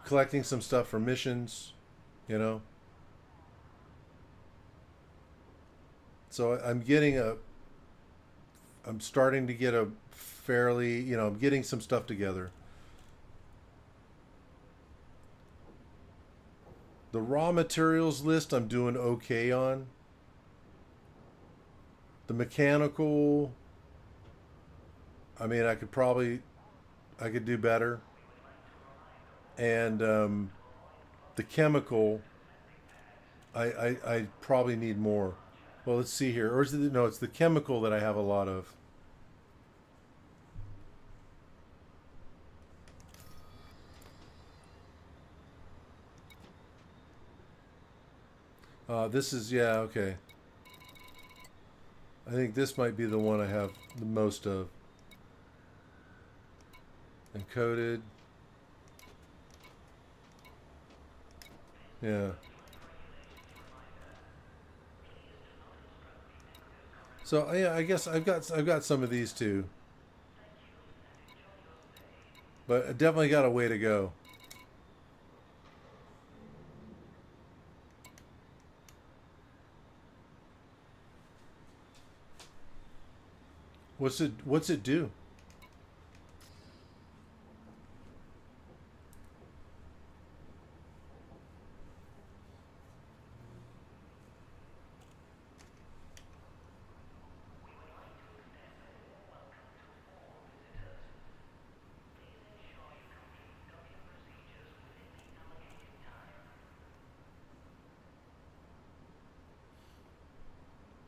A: collecting some stuff for missions, you know. So I'm starting to get a fairly, you know, I'm getting some stuff together. The raw materials list I'm doing okay on. The mechanical, I mean, I could do better. And the chemical, I probably need more. Well, let's see here. Or is it, no, it's the chemical that I have a lot of. This is, yeah, okay. I think this might be the one I have the most of. Encoded. Yeah. So yeah, I guess I've got some of these too. But I definitely got a way to go. What's it do?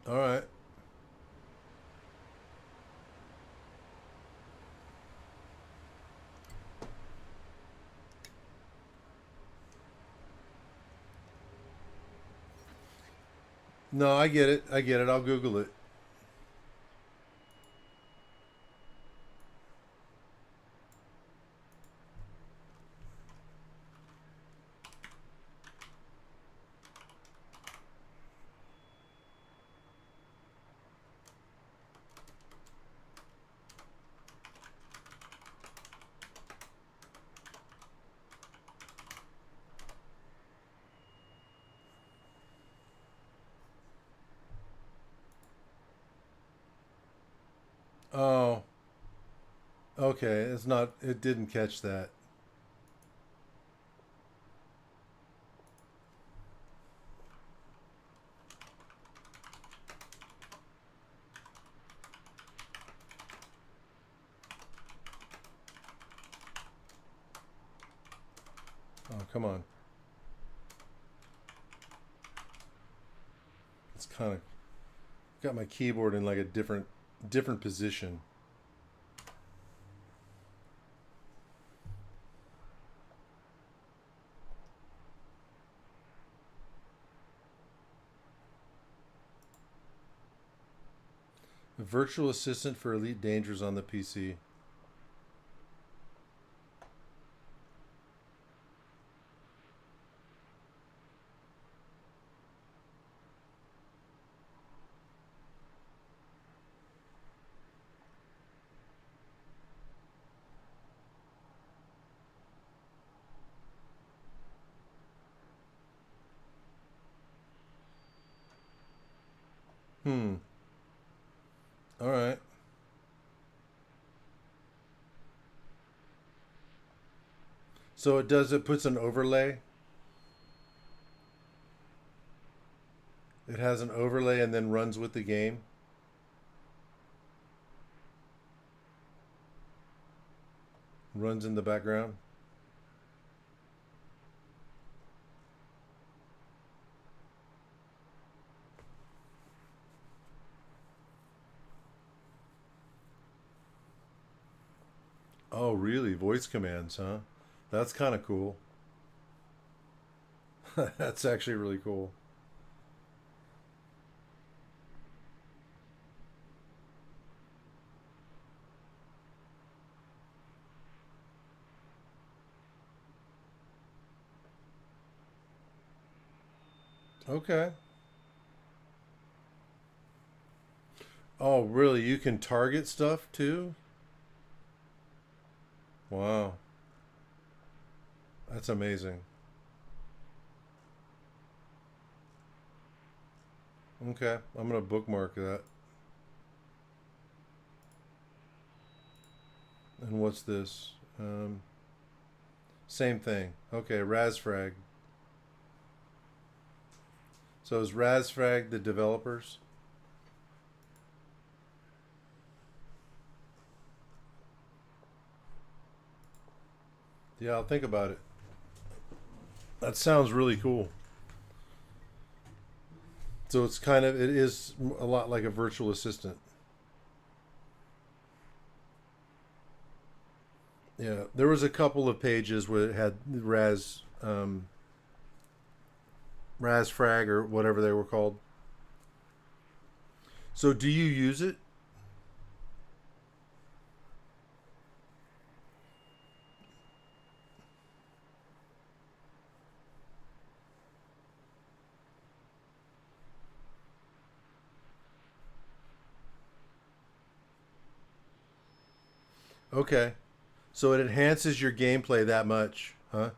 A: All right. No, I get it. I get it. I'll Google it. Oh, okay. It's not. It didn't catch that. Oh, come on. It's kind of got my keyboard in like a different position. A virtual assistant for Elite Dangerous on the PC. Hmm. All right. So it puts an overlay. It has an overlay and then runs with the game. Runs in the background. Oh, really? Voice commands, huh? That's kind of cool. That's actually really cool. Okay. Oh, really? You can target stuff too? Wow. That's amazing. Okay. I'm going to bookmark that. And what's this? Same thing. Okay, Razfrag. So is Razfrag the developers? Yeah, I'll think about it. That sounds really cool. So it's kind of, it is a lot like a virtual assistant. Yeah, there was a couple of pages where it had Razfrag or whatever they were called. So do you use it? Okay. So it enhances your gameplay that much, huh?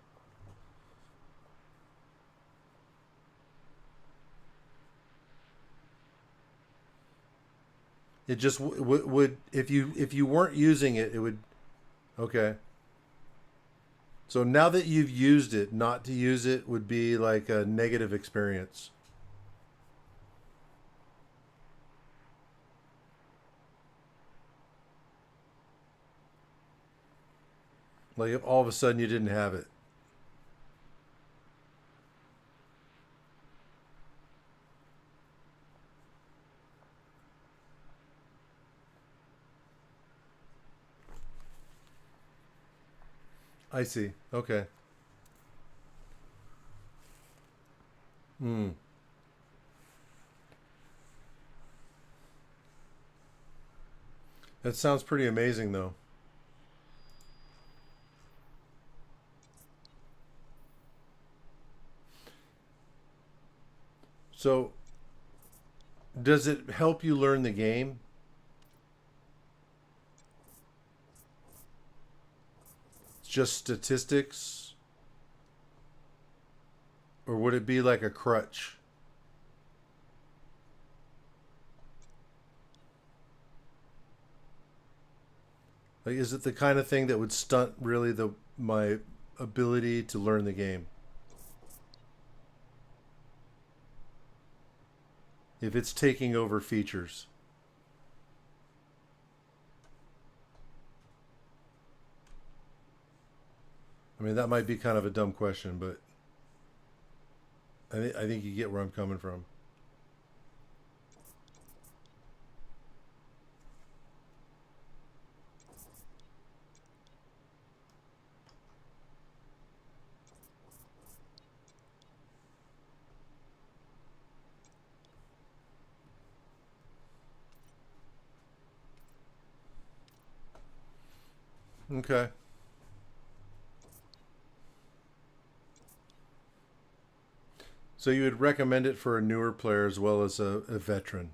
A: It just would if you weren't using it, it would. Okay. So now that you've used it, not to use it would be like a negative experience. Like if all of a sudden you didn't have it. I see. Okay. Hmm. That sounds pretty amazing, though. So, does it help you learn the game? It's just statistics? Or would it be like a crutch? Like, is it the kind of thing that would stunt really my ability to learn the game? If it's taking over features. I mean, that might be kind of a dumb question, but I think you get where I'm coming from. Okay. So you would recommend it for a newer player as well as a veteran?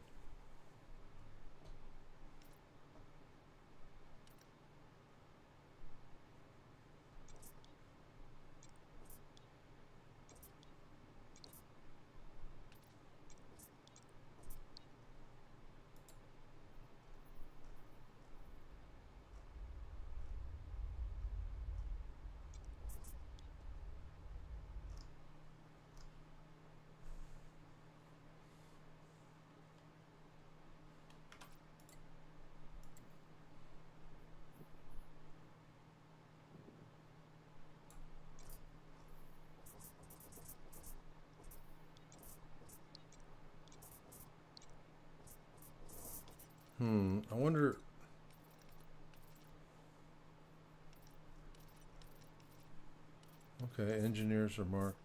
A: I wonder. Okay, engineers are marked.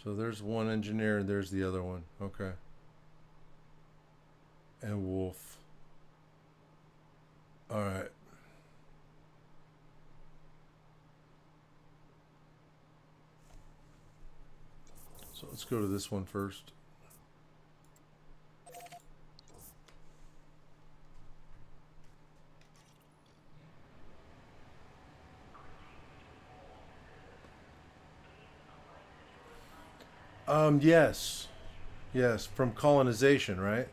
A: So there's one engineer and there's the other one. Okay. And Wolf. All right. So let's go to this one first. Yes. Yes, from colonization, right?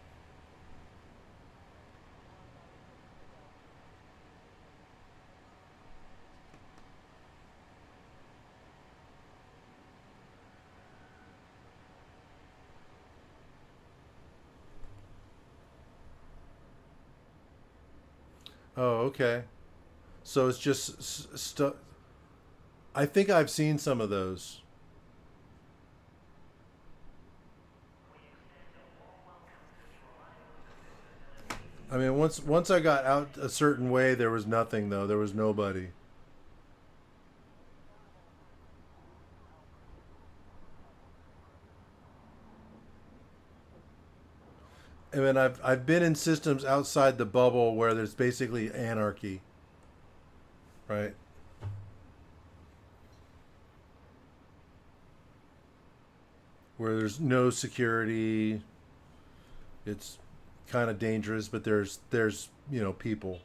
A: Oh, okay. So it's just stuff. I think I've seen some of those. I mean, once I got out a certain way, there was nothing though. There was nobody. I mean, I've been in systems outside the bubble where there's basically anarchy, right? Where there's no security. It's kind of dangerous, but there's people.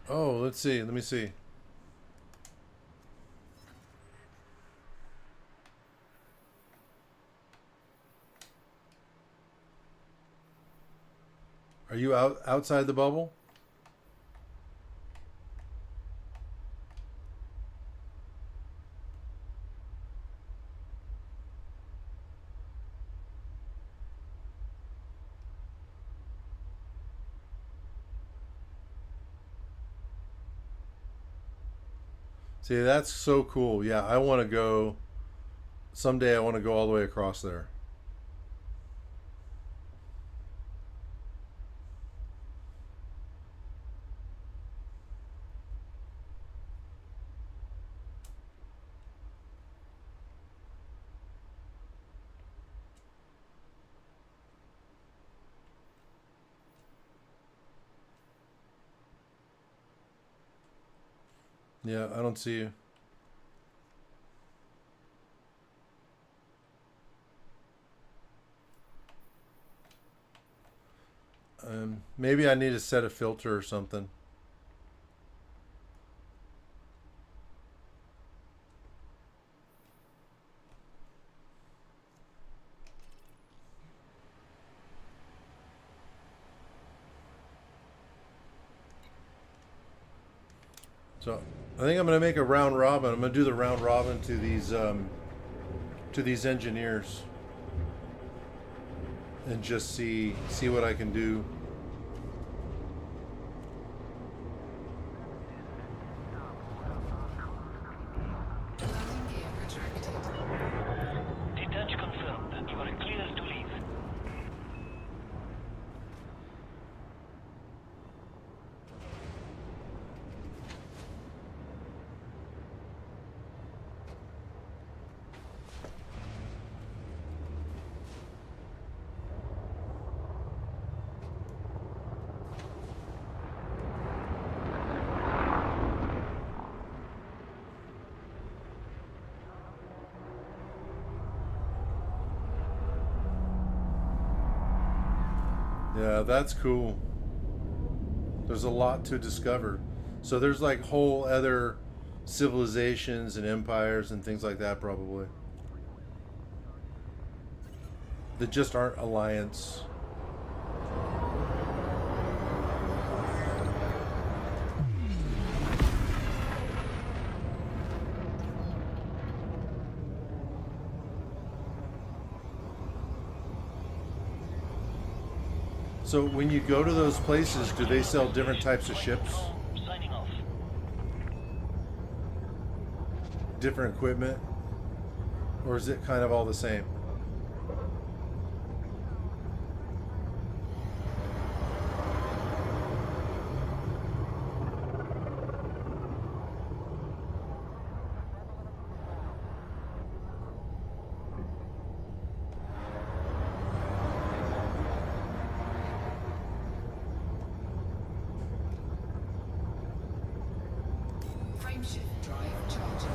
A: Oh, let's see. Let me see. Are you outside the bubble? See, that's so cool. Yeah, I want to go someday. I want to go all the way across there. Yeah, I don't see you. Maybe I need to set a filter or something. So I think I'm going to make a round robin. I'm going to do the round robin to these engineers and just see what I can do.
B: Landing gear retracted.
D: Detach confirmed. You are clear to leave.
A: Yeah, that's cool. There's a lot to discover. So there's like whole other civilizations and empires and things like that probably. That just aren't Alliance. So when you go to those places, do they sell different types of ships?
D: Signing off.
A: Different equipment? Or is it kind of all the same?
B: Frameshift drive charging.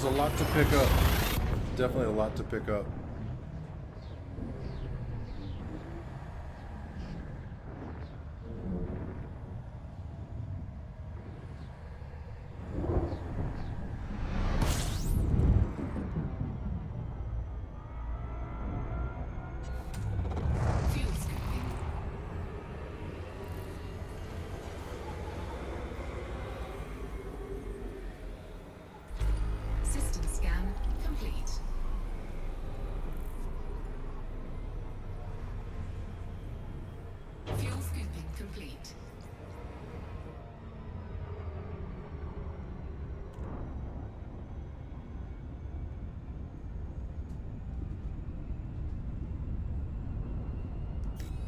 A: There's a lot to pick up. Definitely a lot to pick up.
B: Fuel scooping. System scan complete. Fuel scooping complete.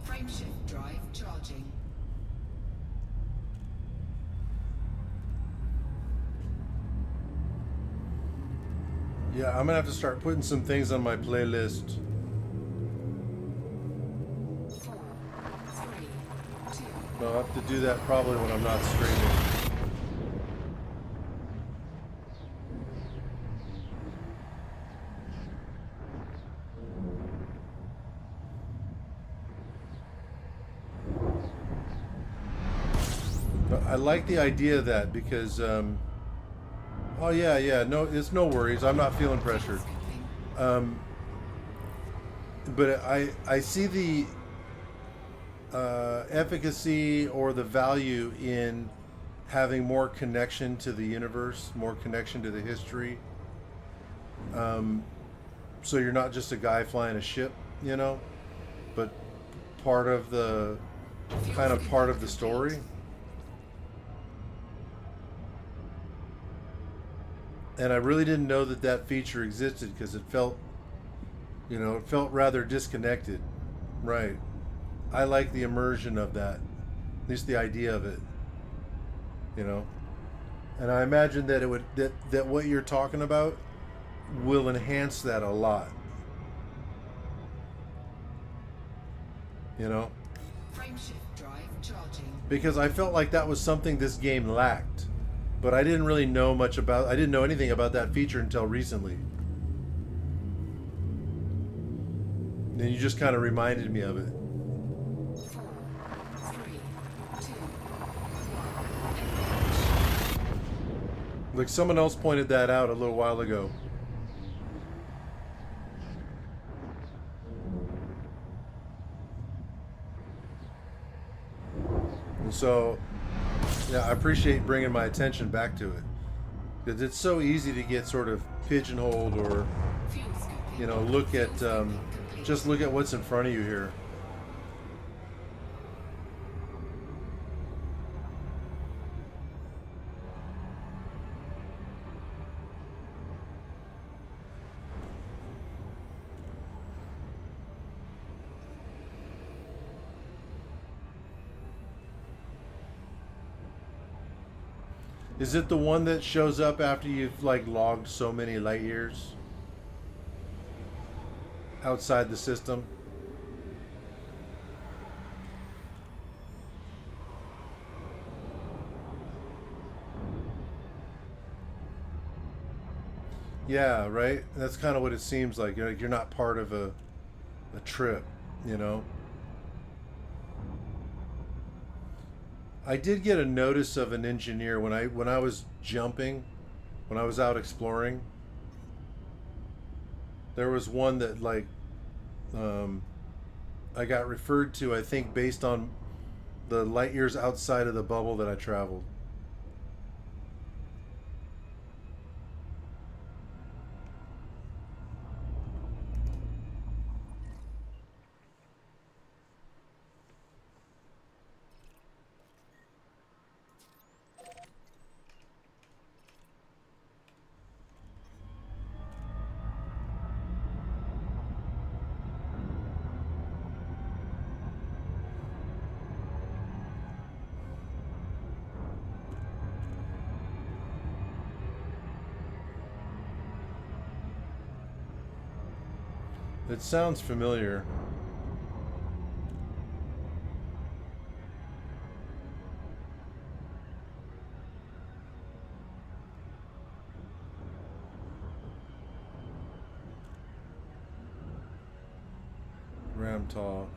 B: Frameshift drive charging.
A: Yeah, I'm gonna have to start putting some things on my playlist.
B: 4, 3, 2.
A: I'll have to do that probably when I'm not streaming. But I like the idea of that because, oh yeah, no, it's no worries. I'm not feeling pressured.
B: Scooping.
A: But I see the efficacy or the value in having more connection to the universe, more connection to the history. So you're not just a guy flying a ship, you know, but part of the kind of part of the story. And I really didn't know that that feature existed because it felt, you know, it felt rather disconnected. Right. I like the immersion of that, at least the idea of it, you know. And I imagine that it would that what you're talking about will enhance that a lot. You know,
B: Frameshift drive charging.
A: because I felt like that was something this game lacked. But I didn't really know much about I didn't know anything about that feature until recently. And you just kind of reminded me of it.
B: 4, 3, 2, 1.
A: Like someone else pointed that out a little while ago. And so, yeah, I appreciate bringing my attention back to it. Because it's so easy to get sort of pigeonholed or,
B: Fuel scooping.
A: you know, look at, just look at what's in front of you here. Is it the one that shows up after you've like logged so many light years outside the system? Yeah, right. That's kind of what it seems like. You're not part of a trip, you know. I did get a notice of an engineer when I was jumping, when I was out exploring. There was one that like I got referred to, I think, based on the light years outside of the bubble that I traveled. It sounds familiar. Tall.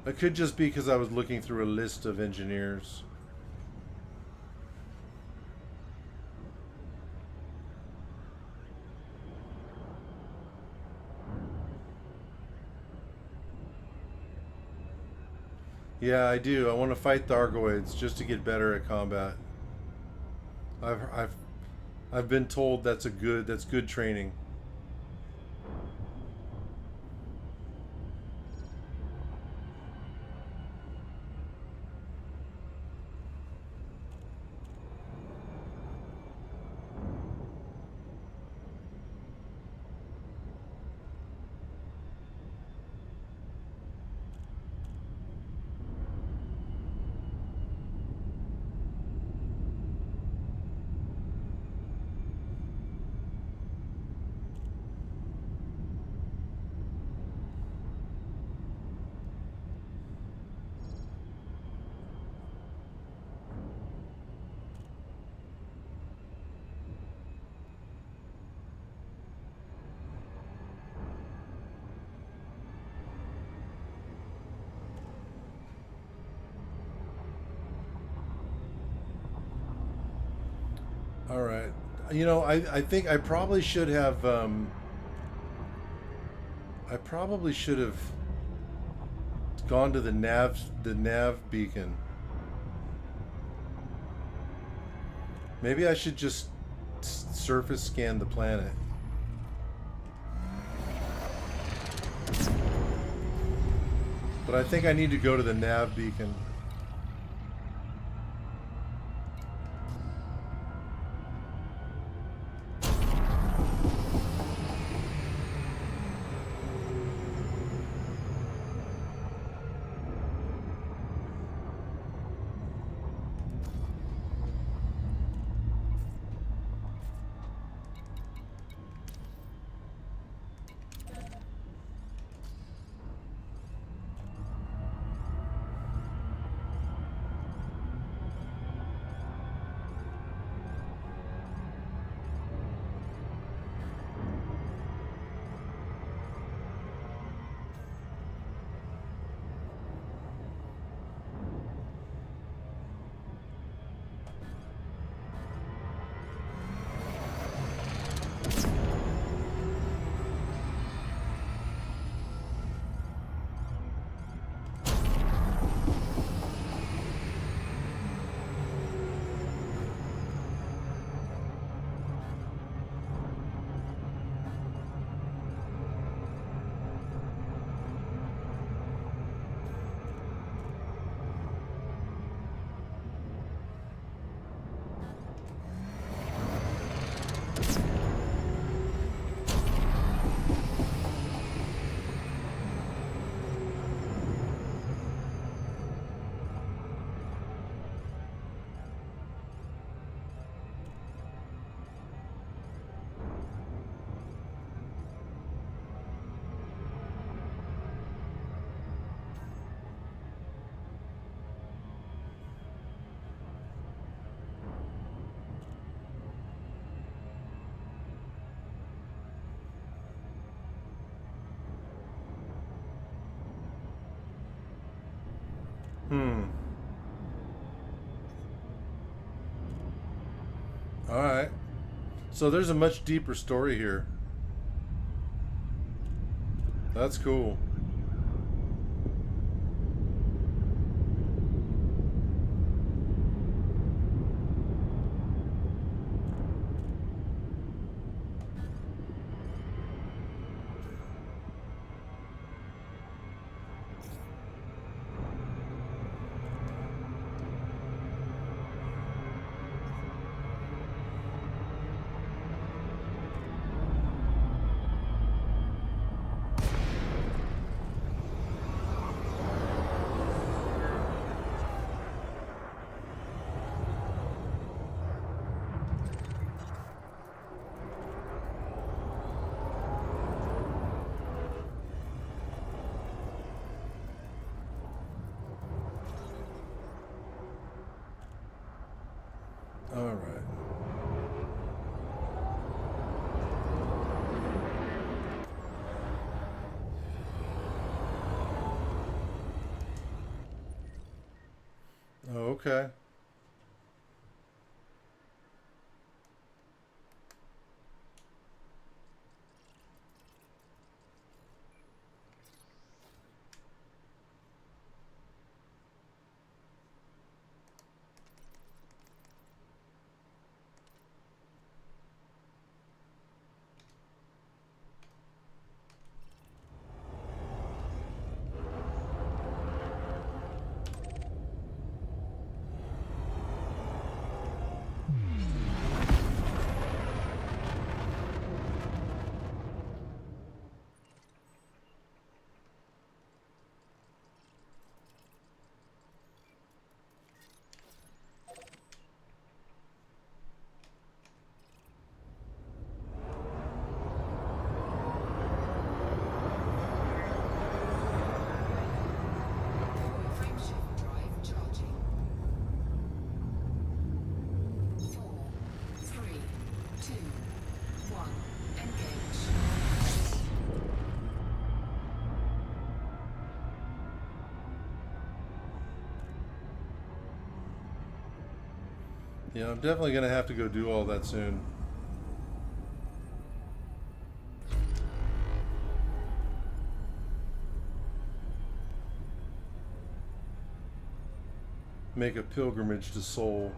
A: It could just be because I was looking through a list of engineers. Yeah, I do. I want to fight Thargoids just to get better at combat. I've been told that's good training. All right. You know, I think I probably should have gone to the nav beacon. Maybe I should just surface scan the planet. But I think I need to go to the nav beacon. All right. So there's a much deeper story here. That's cool. All right. Okay.
B: Frameshift drive charging. 4, 3, 2, 1. Engage.
A: Yeah, I'm definitely gonna have to go do all that soon. Make a pilgrimage to Seoul.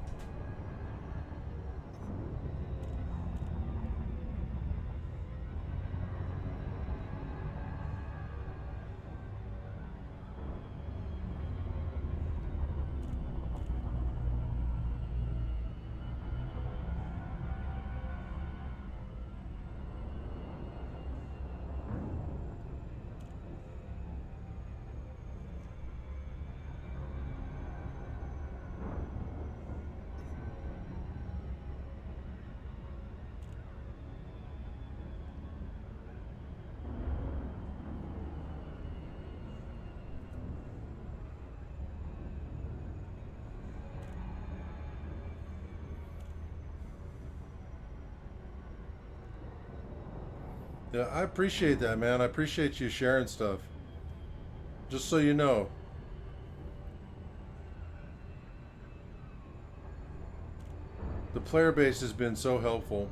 A: Yeah, I appreciate that, man. I appreciate you sharing stuff. Just so you know. The player base has been so helpful.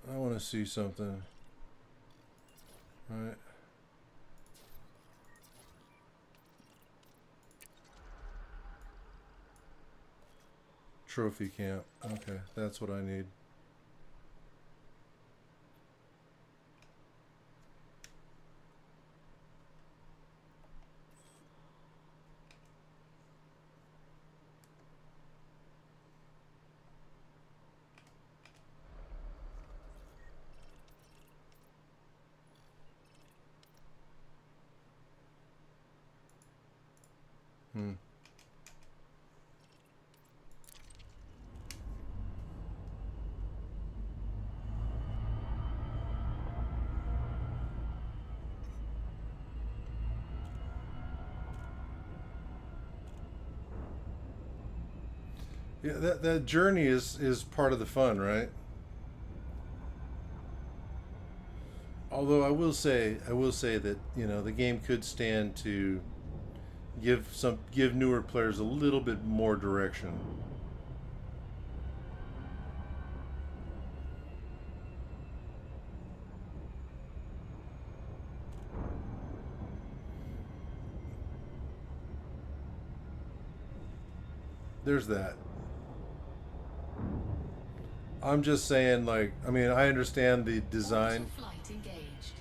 A: I want to see something. All right. Trophy camp. Okay, that's what I need. Hmm. Yeah, that journey is part of the fun, right? Although I will say that, you know, the game could stand to give newer players a little bit more direction. There's that. I'm just saying, like, I mean, I understand the design,
B: Flight engaged.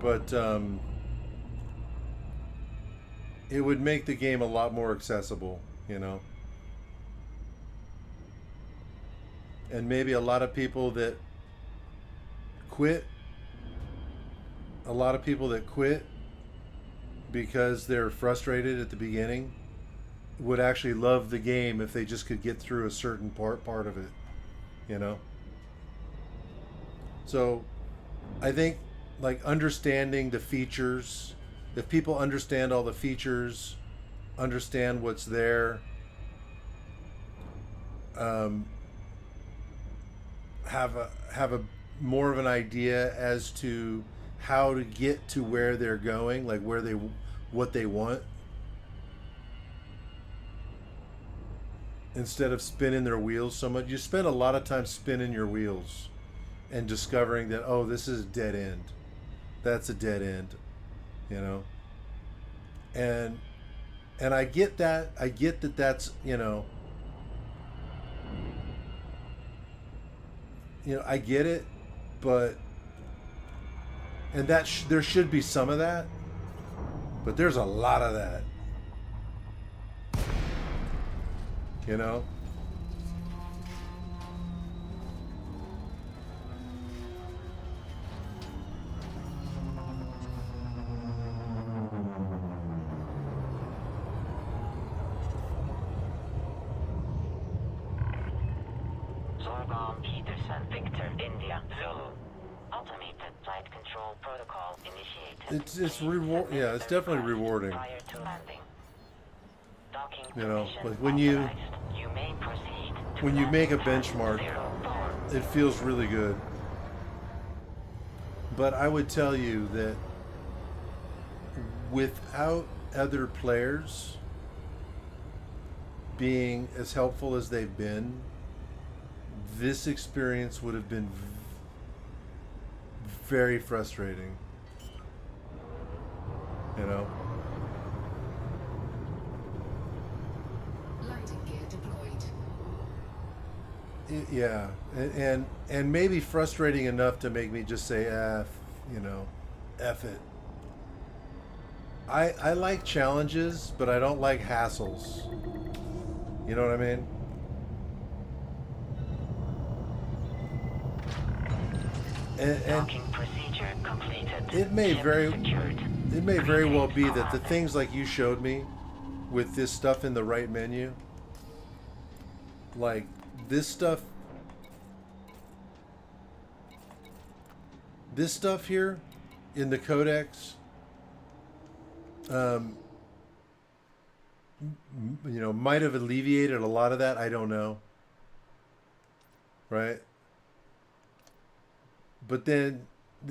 A: but it would make the game a lot more accessible, you know? And maybe a lot of people that quit, because they're frustrated at the beginning, would actually love the game if they just could get through a certain part of it, you know. So I think like understanding the features, if people understand all the features, understand what's there, have a more of an idea as to how to get to where they're going, like what they want, instead of spinning their wheels so much. You spend a lot of time spinning your wheels and discovering that, oh, this is a dead end, that's a dead end, you know. And I get that. I get that that's, you know, I get it, but and that there should be some of that, but there's a lot of that, you know.
D: Zorgon Peterson Victor India Zulu. Automated flight control protocol initiated.
A: It's reward. Yeah, it's definitely rewarding.
D: Prior to landing. Docking
A: You know,
D: permission
A: like when you
D: authorized. You may proceed to
A: when you make a
D: landing pad
A: benchmark,
D: 04.
A: it feels really good. But I would tell you that without other players being as helpful as they've been, this experience would have been very frustrating. You know?
B: Landing gear deployed.
A: Yeah, and maybe frustrating enough to make me just say, you know, F it. I like challenges, but I don't like hassles. You know what I mean? And
D: Docking procedure completed.
A: it may
D: Ship
A: very
D: secured.
A: it may very well be that the things like you showed me with this stuff in the right menu, like this stuff here in the codex, you know, might have alleviated a lot of that. I don't know. Right? But then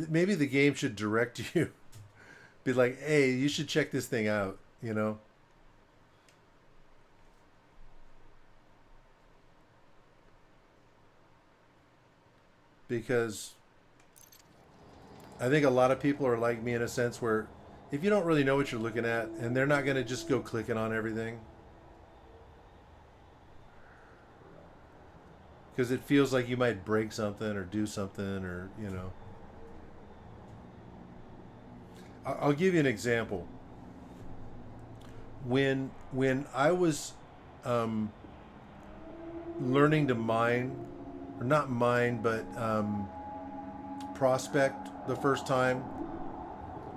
A: maybe the game should direct you. Be like, hey, you should check this thing out, you know? Because I think a lot of people are like me in a sense where if you don't really know what you're looking at, and they're not going to just go clicking on everything. Because it feels like you might break something or do something, or, you know. I'll give you an example. When I was learning to mine, or not mine, but prospect the first time,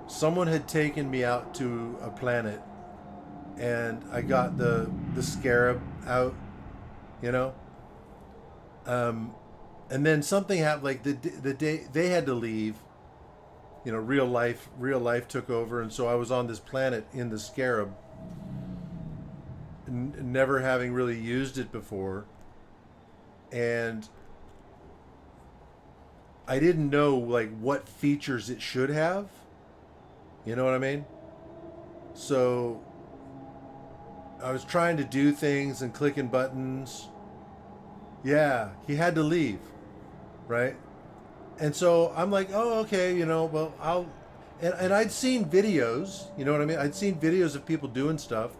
A: someone had taken me out to a planet, and I got the scarab out, you know. And then something happened, like the day they had to leave, you know, real life took over. And so I was on this planet in the scarab, never having really used it before. And I didn't know like what features it should have. You know what I mean? So I was trying to do things and clicking buttons. Yeah, he had to leave, right? And so I'm like, oh, okay, you know, well, and I'd seen videos, you know what I mean? I'd seen videos of people doing stuff,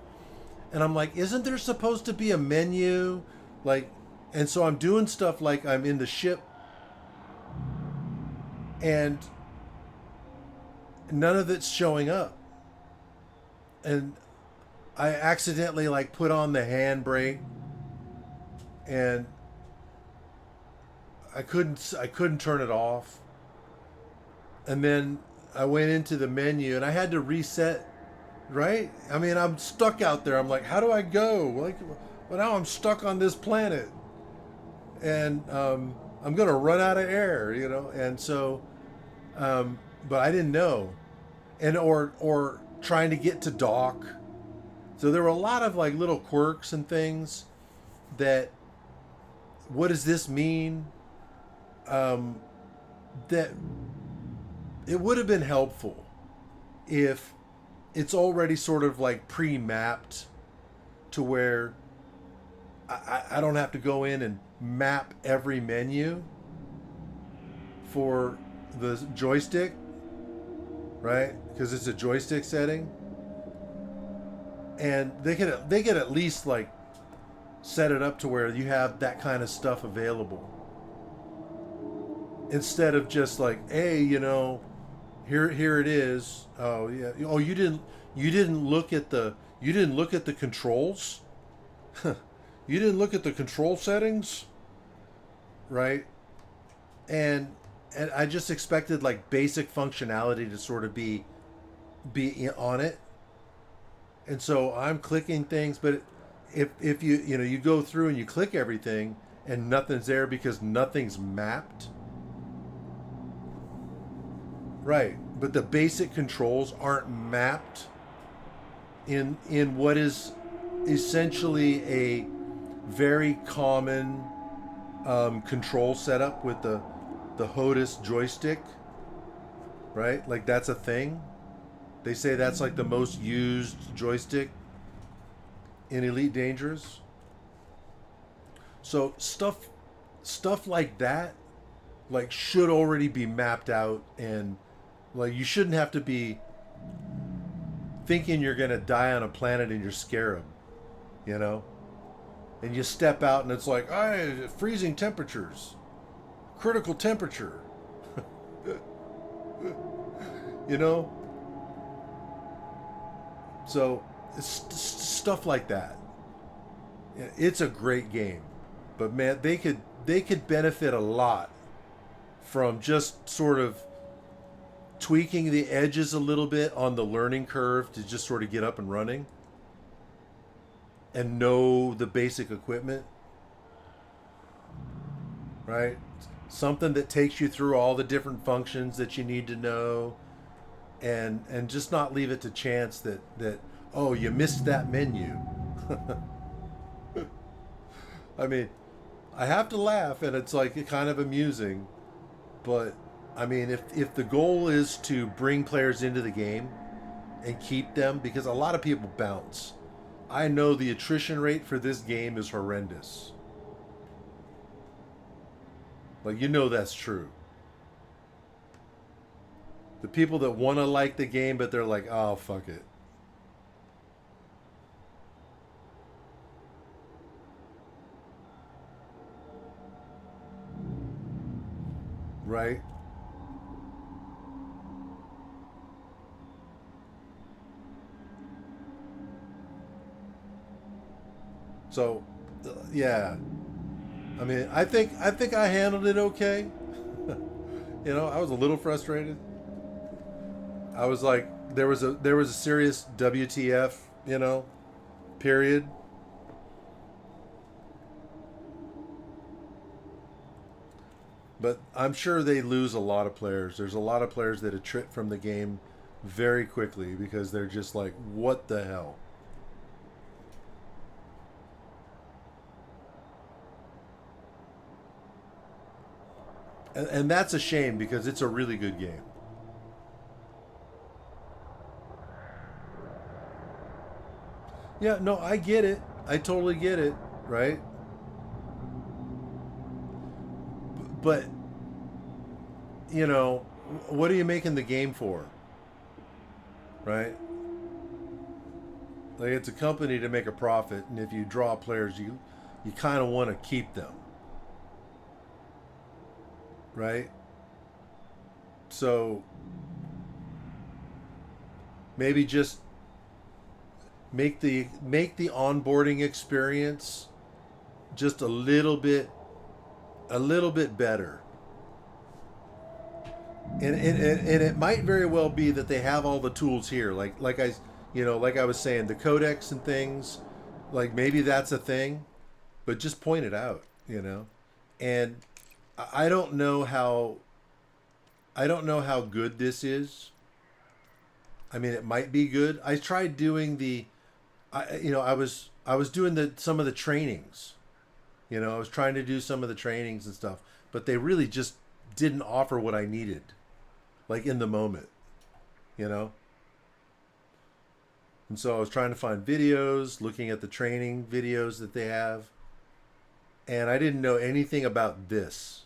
A: and I'm like, isn't there supposed to be a menu? Like, and so I'm doing stuff like I'm in the ship, and none of it's showing up. And I accidentally like put on the handbrake, and I couldn't turn it off. And then I went into the menu and I had to reset right? I mean, I'm stuck out there. I'm like, how do I go? Like, well, now I'm stuck on this planet, and I'm gonna run out of air, you know. And so, but I didn't know, and or trying to get to dock. So there were a lot of like little quirks and things that. What does this mean? That it would have been helpful if it's already sort of like pre-mapped to where I don't have to go in and map every menu for the joystick, right? Because it's a joystick setting, and they could at least like set it up to where you have that kind of stuff available instead of just like, hey, you know, here it is. Oh yeah. Oh, you didn't look at the controls. You didn't look at the control settings, right? And I just expected like basic functionality to sort of be on it. And so I'm clicking things, but if you go through and you click everything and nothing's there because nothing's mapped, right? But the basic controls aren't mapped in what is essentially a very common control setup with the HOTAS joystick, right? Like that's a thing. They say that's like the most used joystick in Elite Dangerous. So stuff like that like should already be mapped out, and like you shouldn't have to be thinking you're gonna die on a planet and you're scarab, you know? And you step out and it's like, freezing temperatures, critical temperature. You know? So stuff like that. It's a great game, but man, they could benefit a lot from just sort of tweaking the edges a little bit on the learning curve to just sort of get up and running and know the basic equipment, right? Something that takes you through all the different functions that you need to know, and just not leave it to chance that oh, you missed that menu. I mean, I have to laugh, and it's like kind of amusing, but I mean, if the goal is to bring players into the game and keep them, because a lot of people bounce. I know the attrition rate for this game is horrendous. Like, you know that's true. The people that want to like the game, but they're like, oh, fuck it. Right? So, yeah. I mean, I think I handled it okay. You know, I was a little frustrated. I was like, there was a serious WTF, you know, period. But I'm sure they lose a lot of players. There's a lot of players that attrit from the game very quickly because they're just like, what the hell? And that's a shame because it's a really good game. Yeah, no, I get it. I totally get it, right? But, you know, what are you making the game for? Right? Like, it's a company to make a profit, and if you draw players, you kind of want to keep them. Right? So maybe just make the onboarding experience just a little bit better. And it might very well be that they have all the tools here. Like You know, like I was saying, the codex and things, like maybe that's a thing, but just point it out, you know. And I don't know how good this is. I mean, it might be good. I tried doing I was doing some of the trainings. You know, I was trying to do some of the trainings and stuff, but they really just didn't offer what I needed, like in the moment, you know. And so I was trying to find videos, looking at the training videos that they have, and I didn't know anything about this.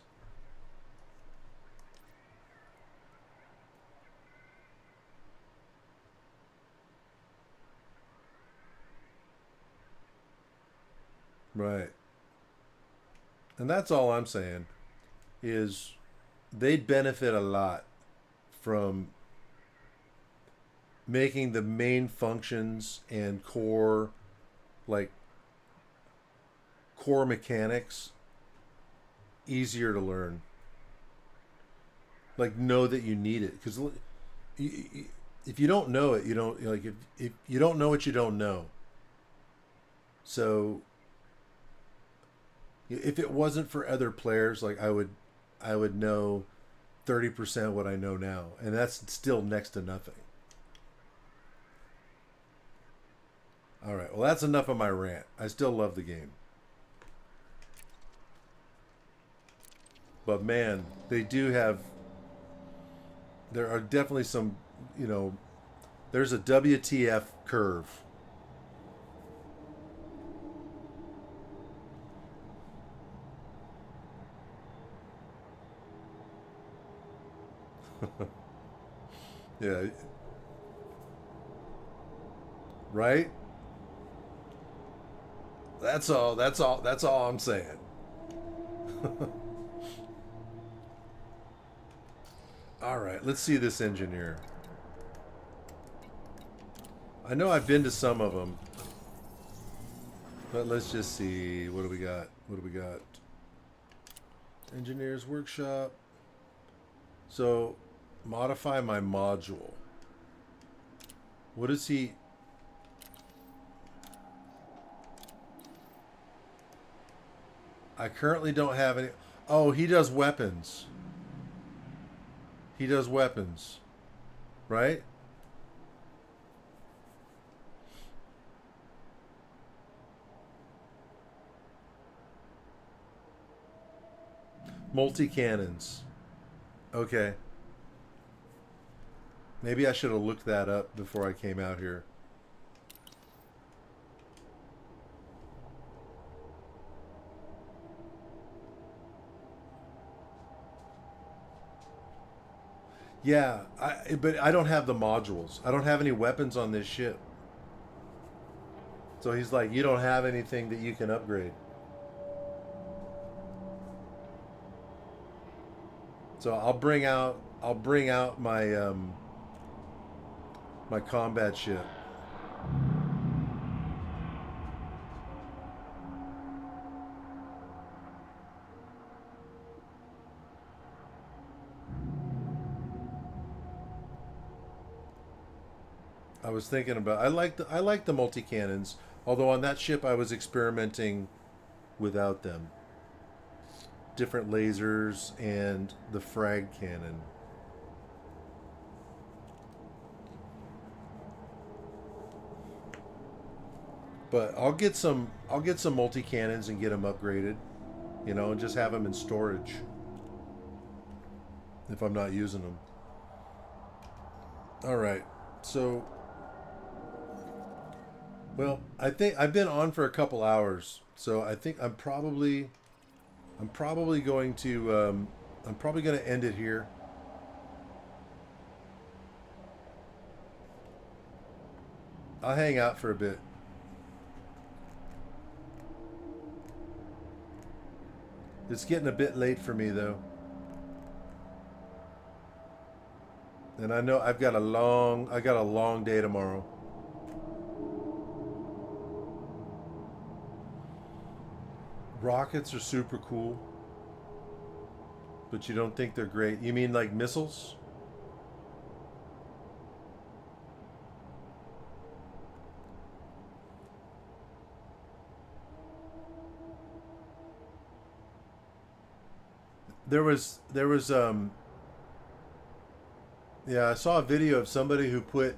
A: Right. And that's all I'm saying is they'd benefit a lot from making the main functions and core mechanics easier to learn. Like, know that you need it, because if you don't know it, you don't, like, if you don't know what you don't know. So if it wasn't for other players, like I would know 30% what I know now, and that's still next to nothing. All right, well, that's enough of my rant. I still love the game. But man, they do have, there are definitely some, you know, there's a WTF curve. Yeah. Right? That's all I'm saying. All right, let's see this engineer. I know I've been to some of them. But let's just see. What do we got? What do we got? Engineer's workshop. So, modify my module. What is he? I currently don't have any. Oh, he does weapons. He does weapons. Right? Multi-cannons. Okay. Maybe I should have looked that up before I came out here. Yeah, but I don't have the modules. I don't have any weapons on this ship. So he's like, you don't have anything that you can upgrade. So I'll bring out my my combat ship. I was thinking about I like the multi cannons, although on that ship I was experimenting without them. Different lasers and the frag cannon. But I'll get some multi cannons and get them upgraded, you know, and just have them in storage if I'm not using them. All right, so. Well, I think I've been on for a couple hours, so I think I'm probably going to end it here. I'll hang out for a bit. It's getting a bit late for me though. And I know I got a long day tomorrow. Rockets are super cool, but you don't think they're great. You mean like missiles? there was yeah, I saw a video of somebody who put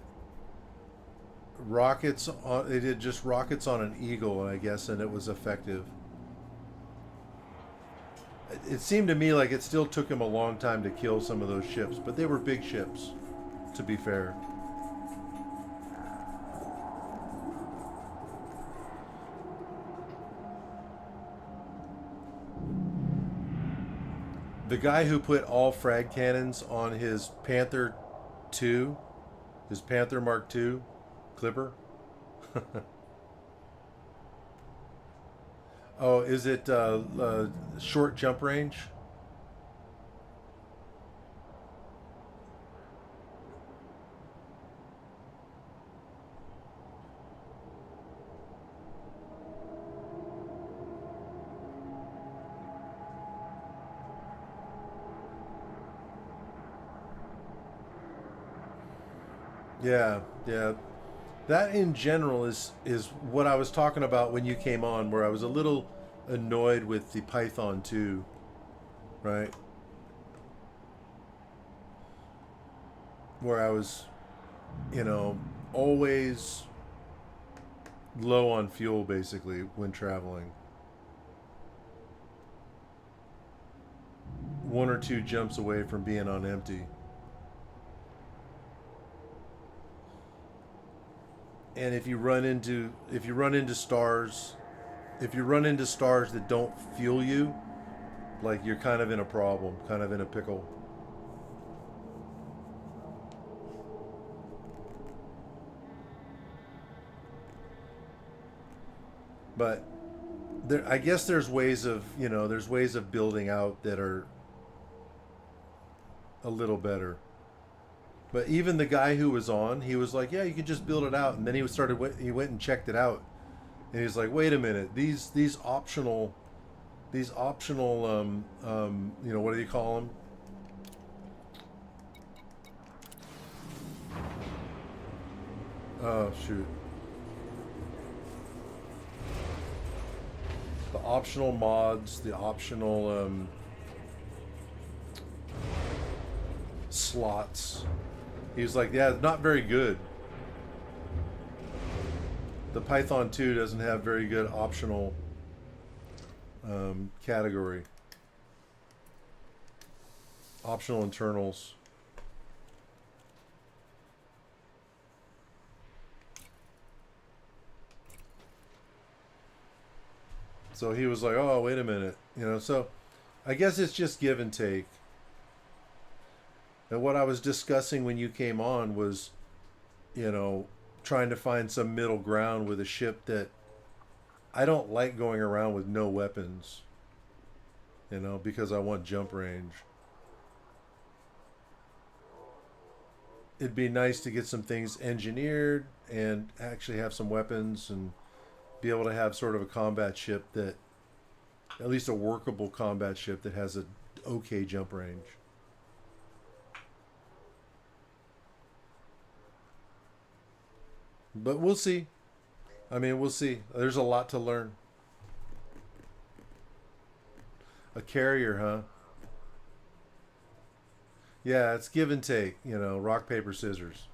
A: rockets on. They did just rockets on an Eagle, I guess, and it was effective. It seemed to me like it still took him a long time to kill some of those ships, but they were big ships, to be fair. The guy who put all frag cannons on his Panther 2, his Panther Mark II Clipper. Oh, is it short jump range? Yeah, yeah. That in general is what I was talking about when you came on, where I was a little annoyed with the Python 2, right? Where I was, always low on fuel basically when traveling. One or two jumps away from being on empty. And if you run into stars that don't fuel you, like you're kind of in a problem, kind of in a pickle. But I guess there's ways of building out that are a little better. But even the guy who was on, he was like, "Yeah, you could just build it out." And then he went and checked it out, and he's like, "Wait a minute, these optional, what do you call them? Oh shoot, the optional mods, the optional slots." He was like, "Yeah, not very good. The Python 2 doesn't have very good optional category. Optional internals." So he was like, "Oh, wait a minute." So I guess it's just give and take. And what I was discussing when you came on was, trying to find some middle ground with a ship that I don't like going around with no weapons, because I want jump range. It'd be nice to get some things engineered and actually have some weapons and be able to have sort of a combat ship that, at least a workable combat ship that has a okay jump range. But we'll see. We'll see. There's a lot to learn. A carrier, huh? Yeah, it's give and take. Rock, paper, scissors.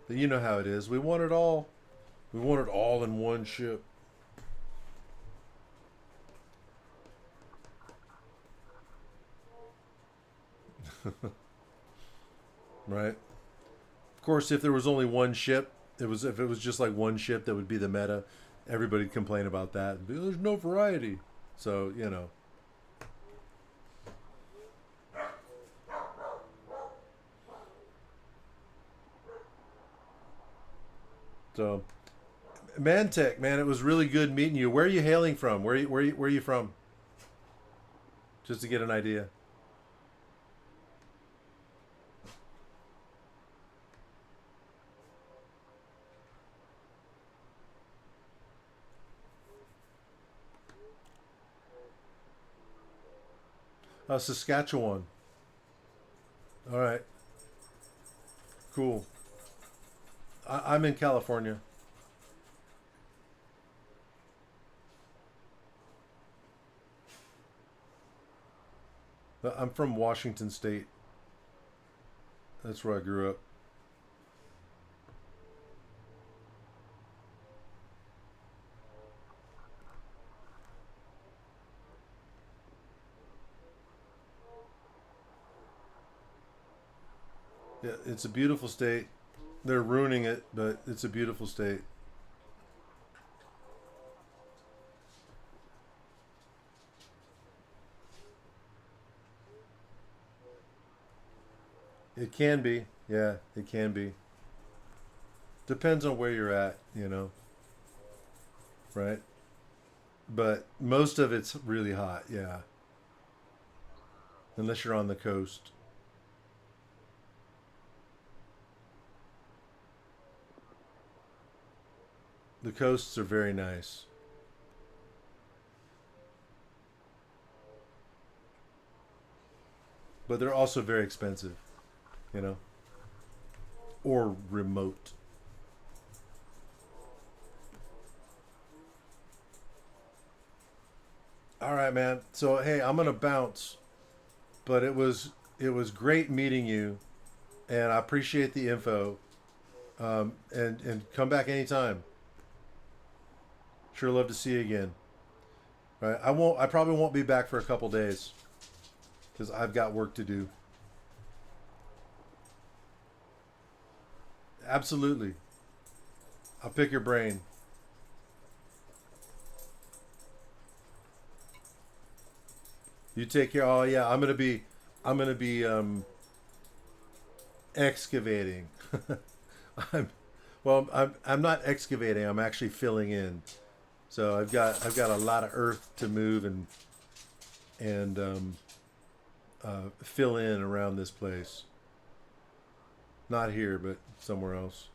A: But you know how it is. We want it all. We want it all in one ship. Right. Of course, if there was only one ship, if it was just like one ship, that would be the meta. Everybody'd complain about that. There's no variety. So, So, Mantech, man, it was really good meeting you. Where are you hailing from? Where are you from? Just to get an idea. Saskatchewan. All right. Cool. I'm in California. I'm from Washington State. That's where I grew up. Yeah, it's a beautiful state. They're ruining it, but it's a beautiful state. It can be. Yeah, it can be. Depends on where you're at, you know. Right? But most of it's really hot, yeah. Unless you're on the coast. The coasts are very nice. But they're also very expensive, you know, or remote. All right, man. So, hey, I'm going to bounce, but it was great meeting you, and I appreciate the info. And come back anytime. Sure love to see you again. All right, I probably won't be back for a couple days because I've got work to do. Absolutely. I'll pick your brain. You take care. Oh yeah, I'm gonna be excavating. I'm not excavating. I'm actually filling in. So I've got a lot of earth to move and fill in around this place. Not here, but somewhere else.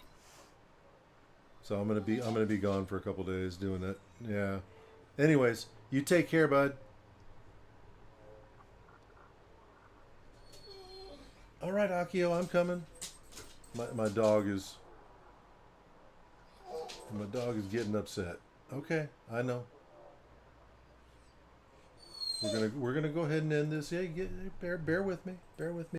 A: So I'm gonna be gone for a couple days doing that. Yeah. Anyways, you take care, bud. All right, Akio, I'm coming. My dog is getting upset. Okay, I know. We're gonna go ahead and end this. Yeah, bear with me. Bear with me.